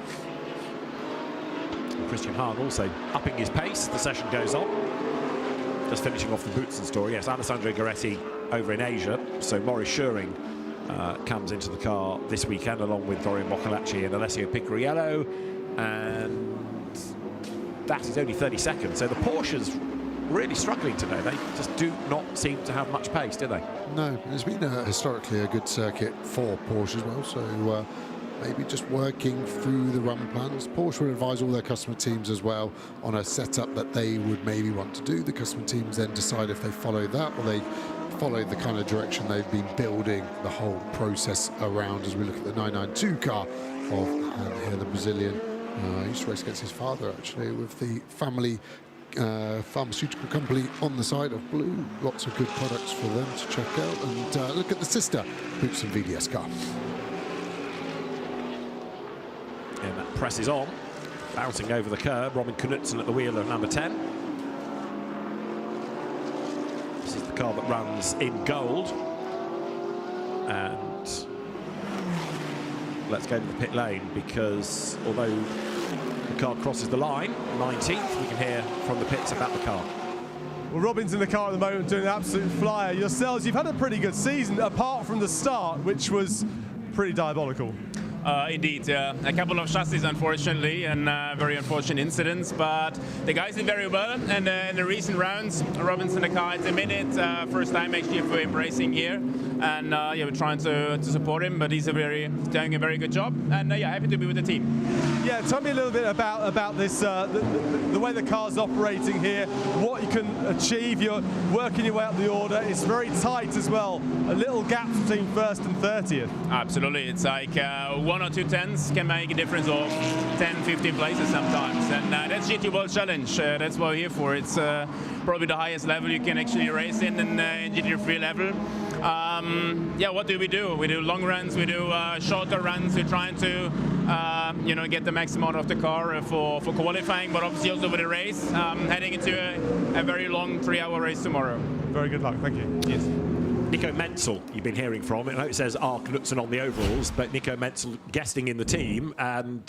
Christian Hahn also upping his pace. The session goes on. Just finishing off the Boutsen story. Yes, Alessandro Goretti over in Asia. So Maurice Schuring comes into the car this weekend along with Dorian Boccolacci and Alessio Picariello. And that is only 30 seconds. So the Porsche's really struggling today. They just do not seem to have much pace, do they? No, it's been historically a good circuit for Porsche as well. So maybe just working through the run plans. Porsche would advise all their customer teams as well on a setup that they would maybe want to do. The customer teams then decide if they follow that or they follow the kind of direction they've been building the whole process around. As we look at the 992 car of here, the Brazilian. He used to race against his father, actually, with the family pharmaceutical company on the side of blue. Lots of good products for them to check out. And look at the sister Boutsen VDS car. And that presses on, bouncing over the curb. Robin Knudsen at the wheel of number 10. This is the car that runs in gold. And let's go to the pit lane, because although the car crosses the line, 19th, we can hear from the pits about the car. Well, Robin's in the car at the moment doing an absolute flyer. Yourselves, you've had a pretty good season, apart from the start, which was pretty diabolical. Indeed, a couple of chassis, unfortunately, and very unfortunate incidents, but the guys did very well. And in the recent rounds, Robin's in the car at the minute, first time actually for him racing here, and yeah, we're trying to support him, but he's doing a very good job, and yeah, happy to be with the team. Yeah, tell me a little bit about this, the way the car's operating here, what you can achieve. You're working your way up the order. It's very tight as well. A little gap between first and 30th. Absolutely, it's like 1 or 2 tenths can make a difference of 10, 15 places sometimes, and that's GT World Challenge. That's what we're here for. It's probably the highest level you can actually race in GT3 level. Yeah, what do? We do long runs, we do shorter runs. We're trying to get the maximum out of the car for qualifying, but obviously also for the race, heading into a very long 3-hour race tomorrow. Very good luck, thank you. Yes. Nico Menzel, you've been hearing from. I know it says R. Knudsen on the overalls, but Nico Menzel guesting in the team and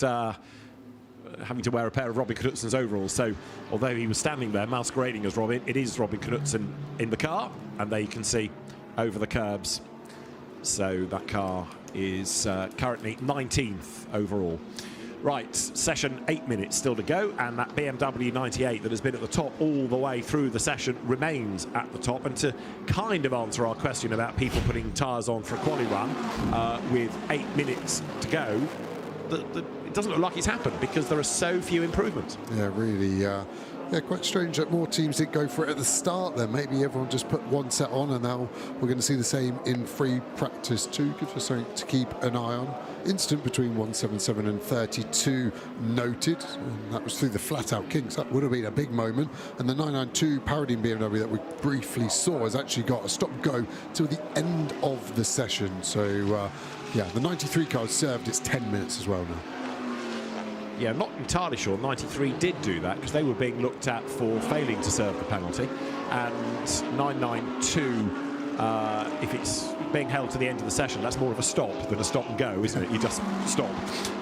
having to wear a pair of Robin Knudsen's overalls. So although he was standing there masquerading as Robin, it is Robin Knudsen in the car, and there you can see over the curbs. So that car is currently 19th overall. Right, session 8 minutes still to go, and that BMW 98 that has been at the top all the way through the session remains at the top. And to kind of answer our question about people putting tyres on for a quali run with 8 minutes to go, it doesn't look like it's happened because there are so few improvements. Yeah, really. Yeah, quite strange that more teams didn't go for it at the start then. Maybe everyone just put one set on, and now we're going to see the same in free practice too. Gives us something to keep an eye on. Instant between 177 and 32 noted, and that was through the flat-out kinks. That would have been a big moment. And the 992 Paradigm BMW that we briefly saw has actually got a stop-go till the end of the session. So, yeah, the 93 car served its 10 minutes as well now. Yeah, I'm not entirely sure 93 did do that because they were being looked at for failing to serve the penalty. And 992, if it's being held to the end of the session, that's more of a stop than a stop and go, isn't it? You just stop.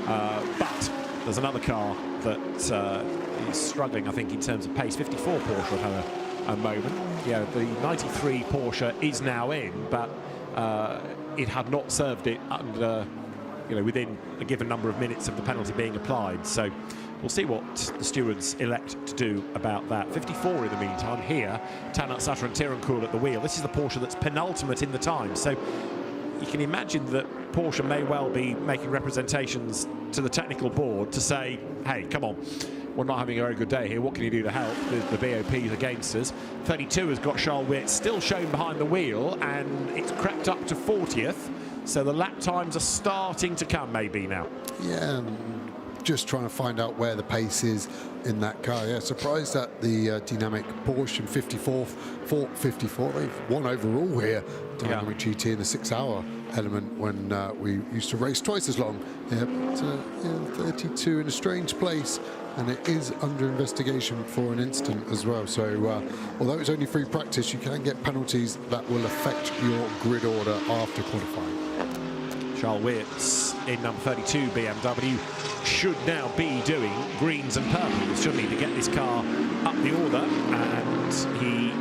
But there's another car that is struggling, I think, in terms of pace. 54 Porsche had a moment. Yeah, the 93 Porsche is now in, but it had not served it under, within a given number of minutes of the penalty being applied. So we'll see what the stewards elect to do about that. 54 in the meantime here. Tanat Sutter and Tirankul at the wheel. This is the Porsche that's penultimate in the time. So you can imagine that Porsche may well be making representations to the technical board to say, hey, come on, we're not having a very good day here. What can you do to help? The BOP's against us. 32 has got Charles Witt still shown behind the wheel, and it's crept up to 40th. So the lap times are starting to come maybe now. Yeah, just trying to find out where the pace is in that car. Yeah, surprised at the dynamic Porsche in 54. They've won overall here. Dynamic GT in the 6-hour element when we used to race twice as long. Yeah, but 32 in a strange place and it is under investigation for an incident as well. So although it's only free practice, you can get penalties that will affect your grid order after qualifying. Charles Wirtz in number 32 BMW should now be doing greens and purples, shouldn't he, to get this car up the order, and he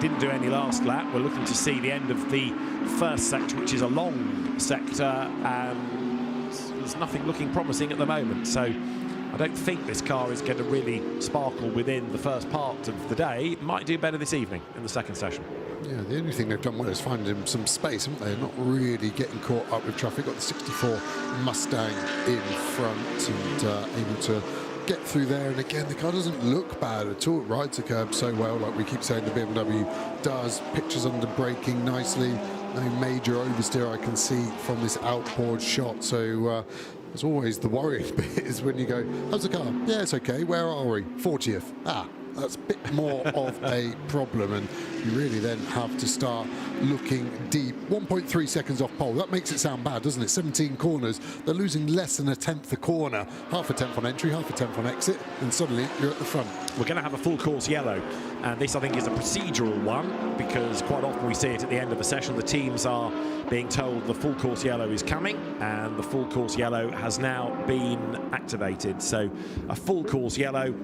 didn't do any last lap. We're looking to see the end of the first sector, which is a long sector, and there's nothing looking promising at the moment. So I don't think this car is going to really sparkle within the first part of the day. It might do better this evening in the second session. Yeah, the only thing they've done well is finding him some space, haven't they? Not really getting caught up with traffic. Got the 64 Mustang in front and able to get through there. And again, the car doesn't look bad at all. It rides the curb so well, like we keep saying the BMW does. Pictures under braking nicely. No major oversteer I can see from this outboard shot. So it's always the worrying bit is when you go, how's the car? Yeah, it's okay. Where are we? 40th. Ah, that's a bit more of a problem, and you really then have to start looking deep. 1.3 seconds off pole. That makes it sound bad, doesn't it? 17 corners. They're losing less than a tenth a corner. Half a tenth on entry, half a tenth on exit, and suddenly you're at the front. We're going to have a full course yellow, and this I think is a procedural one, because quite often we see it at the end of the session. The teams are being told the full course yellow is coming, and the full course yellow has now been activated. So a full course yellow,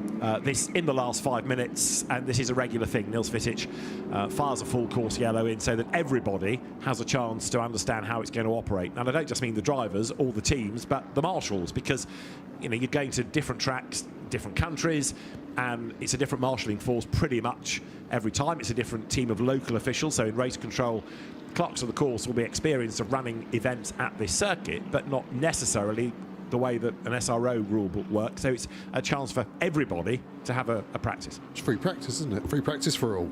this in the last 5 minutes, and this is a regular thing. Nils Vitic fires a full course yellow in so that everybody has a chance to understand how it's going to operate. And I don't just mean the drivers or the teams, but the marshals, because you're going to different tracks, different countries, and it's a different marshalling force pretty much every time. It's a different team of local officials. So in race control, clerks of the course will be experienced of running events at this circuit, but not necessarily the way that an SRO rulebook works. So it's a chance for everybody to have a practice. It's free practice, isn't it? Free practice for all.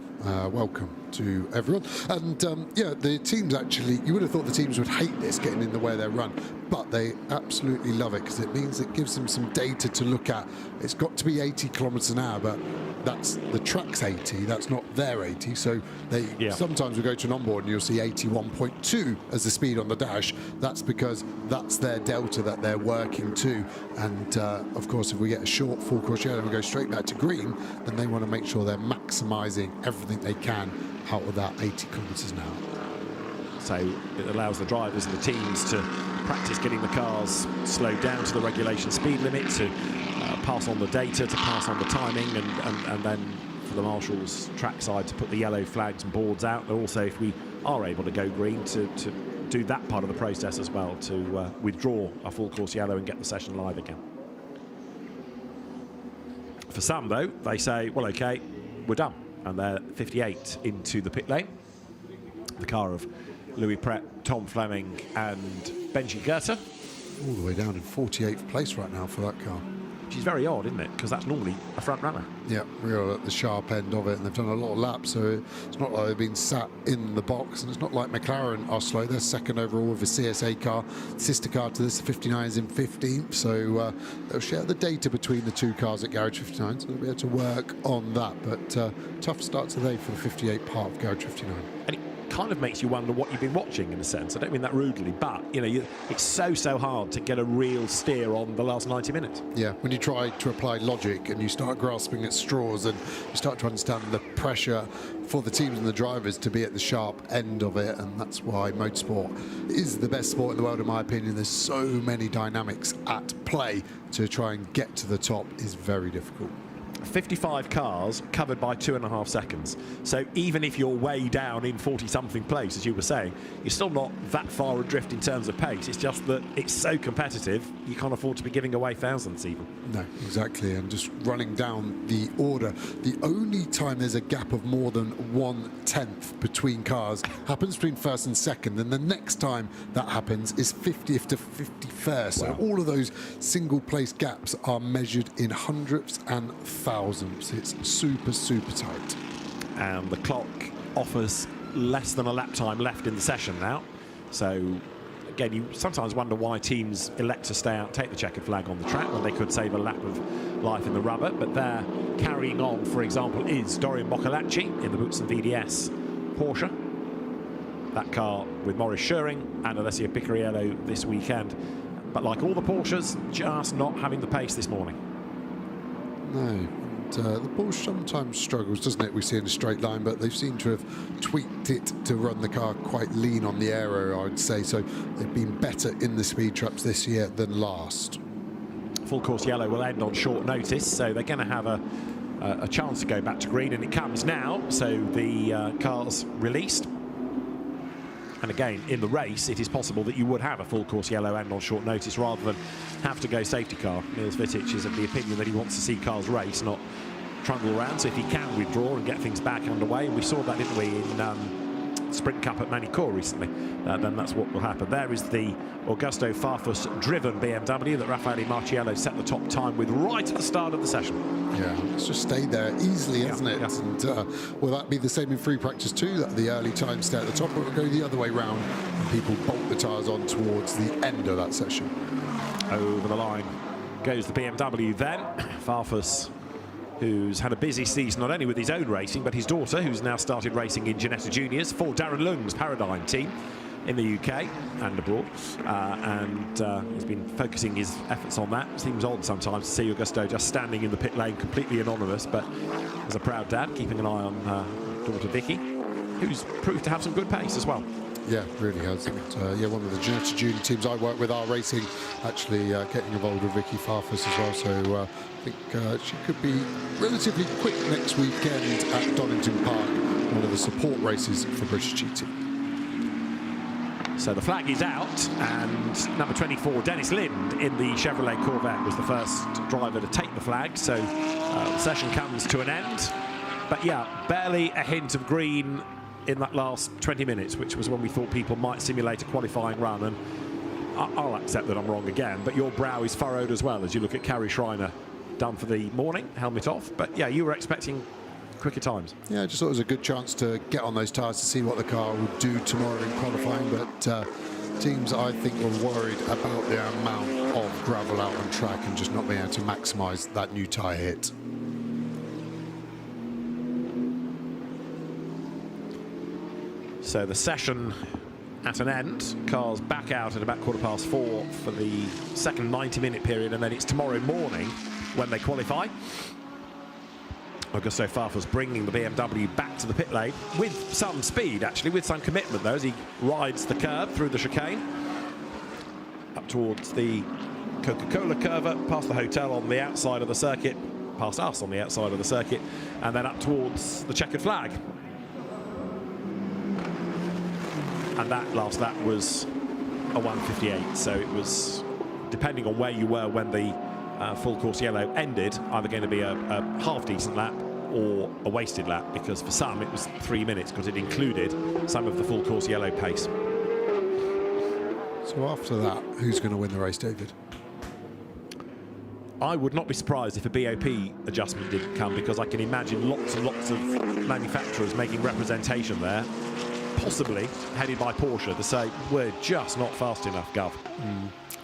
Welcome to everyone. And yeah, the teams actually, you would have thought the teams would hate this getting in the way of their run, but they absolutely love it, because it means it gives them some data to look at. It's got to be 80 kilometers an hour, but that's the track's 80, that's not their 80. So they sometimes we go to an onboard and you'll see 81.2 as the speed on the dash. That's because that's their delta that they're working to. And of course, if we get a short full course yellow and we go straight back to green, then they want to make sure they're maximising everything they can out of that 80 kilometres an hour. So it allows the drivers and the teams to practice getting the cars slowed down to the regulation speed limit, to pass on the data, to pass on the timing, and then for the marshals trackside to put the yellow flags and boards out. But also, if we are able to go green, to do that part of the process as well, to withdraw a full course yellow and get the session live again. For some, though, they say, well, OK, we're done. And they're 58 into the pit lane. The car of Louis Pret, Tom Fleming and Benji Goethe. All the way down in 48th place right now for that car. Which is very odd, isn't it? Because that's normally a front runner. Yeah, real at the sharp end of it, and they've done a lot of laps, so it's not like they've been sat in the box, and it's not like McLaren are slow. They're second overall with a CSA car. Sister car to this, the 59 is in 15th, so they'll share the data between the two cars at Garage 59, so they'll be able to work on that. But tough start today for the 58 part of Garage 59. And it kind of makes you wonder what you've been watching, in a sense. I don't mean that rudely, but it's so hard to get a real steer on the last 90 minutes. Yeah, when you try to apply logic and you start grasping at straws and you start to understand the pressure for the teams and the drivers to be at the sharp end of it, and that's why motorsport is the best sport in the world, in my opinion. There's so many dynamics at play. To try and get to the top is very difficult. 55 cars covered by 2.5 seconds. So even if you're way down in 40-something place, as you were saying, you're still not that far adrift in terms of pace. It's just that it's so competitive, you can't afford to be giving away thousands even. No, exactly. And just running down the order, the only time there's a gap of more than 1/10 between cars happens between first and second, and the next time that happens is 50th to 51st. Wow. So all of those single place gaps are measured in hundredths and thousands. It's super tight. And the clock offers less than a lap time left in the session now. So again, you sometimes wonder why teams elect to stay out, take the checkered flag on the track when they could save a lap of life in the rubber. But they're carrying on, for example, is Dorian Moccolacci in the Boots and VDS Porsche. That car with Maurice Schöring and Alessio Picariello this weekend. But like all the Porsches, just not having the pace this morning. No. And, the ball sometimes struggles, doesn't it? We see in a straight line, but they seem to have tweaked it to run the car quite lean on the aero, I'd say. So they've been better in the speed traps this year than last. Full course yellow will end on short notice, so they're going to have a chance to go back to green, and it comes now. So the car's released. And again, in the race, it is possible that you would have a full course yellow and on short notice rather than have to go safety car. Niels Vitic is of the opinion that he wants to see cars race, not trundle around. So if he can withdraw and get things back underway, and we saw that, didn't we, in Sprint Cup at Manicourt recently, then that's what will happen. There is the Augusto Farfus-driven BMW that Raffaele Marciello set the top time with right at the start of the session. Yeah, it's just stayed there easily, hasn't it? Yeah. And will that be the same in free practice too, that the early times stay at the top, or will it go the other way round and people bolt the tyres on towards the end of that session? Over the line goes the BMW then. Farfus, who's had a busy season not only with his own racing, but his daughter, who's now started racing in Ginetta Juniors for Darren Lung's Paradigm team in the UK and abroad, and he's been focusing his efforts on that. Seems odd sometimes to see Augusto just standing in the pit lane completely anonymous, but as a proud dad, keeping an eye on daughter Vicky, who's proved to have some good pace as well. Yeah, really has. And, yeah, one of the Ginetta Junior teams I work with are racing, actually getting involved with Vicky Farfus as well. So I think she could be relatively quick next weekend at Donington Park, one of the support races for British GT. So the flag is out, and number 24, Dennis Lind, in the Chevrolet Corvette, was the first driver to take the flag. So the session comes to an end. But yeah, barely a hint of green in that last 20 minutes, which was when we thought people might simulate a qualifying run. And I'll accept that I'm wrong again, but your brow is furrowed as well as you look at Carrie Schreiner, done for the morning, helmet off. But yeah, you were expecting quicker times. Yeah, I just thought it was a good chance to get on those tyres to see what the car would do tomorrow in qualifying, but teams, I think, were worried about the amount of gravel out on track and just not being able to maximise that new tyre hit. So the session at an end, cars back out at about 4:15 for the second 90-minute period, and then it's tomorrow morning when they qualify. Augusto Farfus bringing the BMW back to the pit lane with some speed, actually, with some commitment though, as he rides the curve through the chicane up towards the Coca-Cola curve, past the hotel on the outside of the circuit, past us on the outside of the circuit, and then up towards the checkered flag. And that last lap was a 1:58, so it was, depending on where you were when the full course yellow ended, either going to be a half-decent lap or a wasted lap, because for some it was 3 minutes, because it included some of the full course yellow pace. So after that, who's going to win the race, David? I would not be surprised if a BOP adjustment didn't come, because I can imagine lots and lots of manufacturers making representation there, possibly headed by Porsche, to say we're just not fast enough, Gov.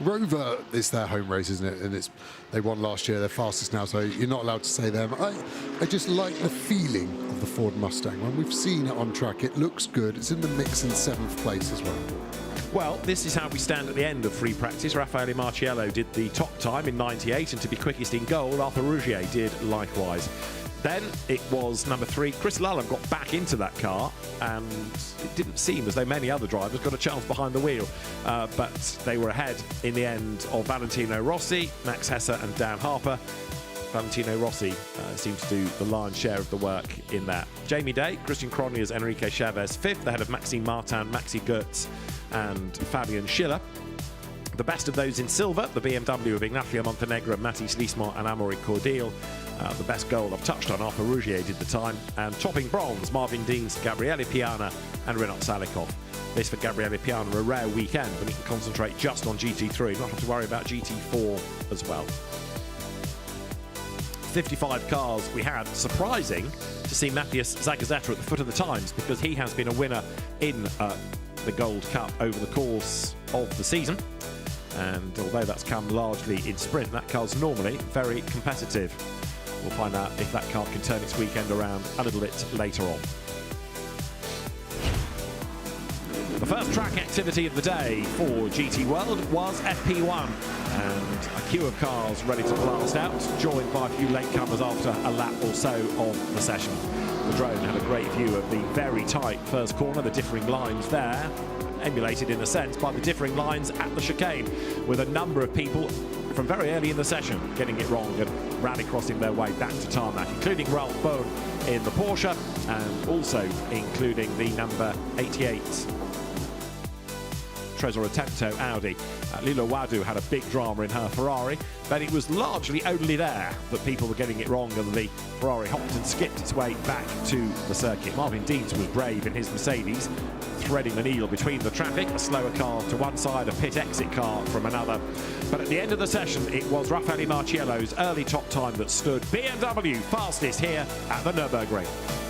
Rover is their home race, isn't it? And they won last year, they're fastest now, so you're not allowed to say them. I just like the feeling of the Ford Mustang. When we've seen it on track, it looks good. It's in the mix in 7th place as well. Well, this is how we stand at the end of free practice. Raffaele Marciello did the top time in 98, and to be quickest in goal, Arthur Rougier did likewise. Then it was number 3, Chris Lulham got back into that car, and it didn't seem as though many other drivers got a chance behind the wheel, but they were ahead in the end of Valentino Rossi, Max Hesse and Dan Harper. Valentino Rossi seemed to do the lion's share of the work in that. Jamie Day, Christian Cronier's Enrique Chavez 5th, ahead of Maxime Martin, Maxi Goetz and Fabian Schiller. The best of those in silver, the BMW of Ignacio Montenegro, Mathis Liesmont and Amaury Cordial. The best goal I've touched on, Arthur Rougier did the time. And topping bronze, Marvin Deans, Gabriele Piana and Rinat Salikov. This for Gabriele Piana, a rare weekend when he can concentrate just on GT3, not have to worry about GT4 as well. 55 cars we had. Surprising to see Matthias Zagazzetta at the foot of the times, because he has been a winner in the Gold Cup over the course of the season. And although that's come largely in sprint, that car's normally very competitive. We'll find out if that car can turn its weekend around a little bit later on. The first track activity of the day for GT World was FP1. And a queue of cars ready to blast out, joined by a few latecomers after a lap or so of the session. The drone had a great view of the very tight first corner, the differing lines there, emulated in a sense by the differing lines at the chicane, with a number of people from very early in the session getting it wrong and rallycrossing their way back to tarmac, including Ralph Bowen in the Porsche and also including the number 88 Tresor Attento Audi. Lilo Wadu had a big drama in her Ferrari, but it was largely only there that people were getting it wrong and the Ferrari hopped and skipped its way back to the circuit. Marvin Deans was brave in his Mercedes, threading the needle between the traffic, a slower car to one side, a pit exit car from another. But at the end of the session, it was Raffaele Marciello's early top time that stood BMW fastest here at the Nürburgring.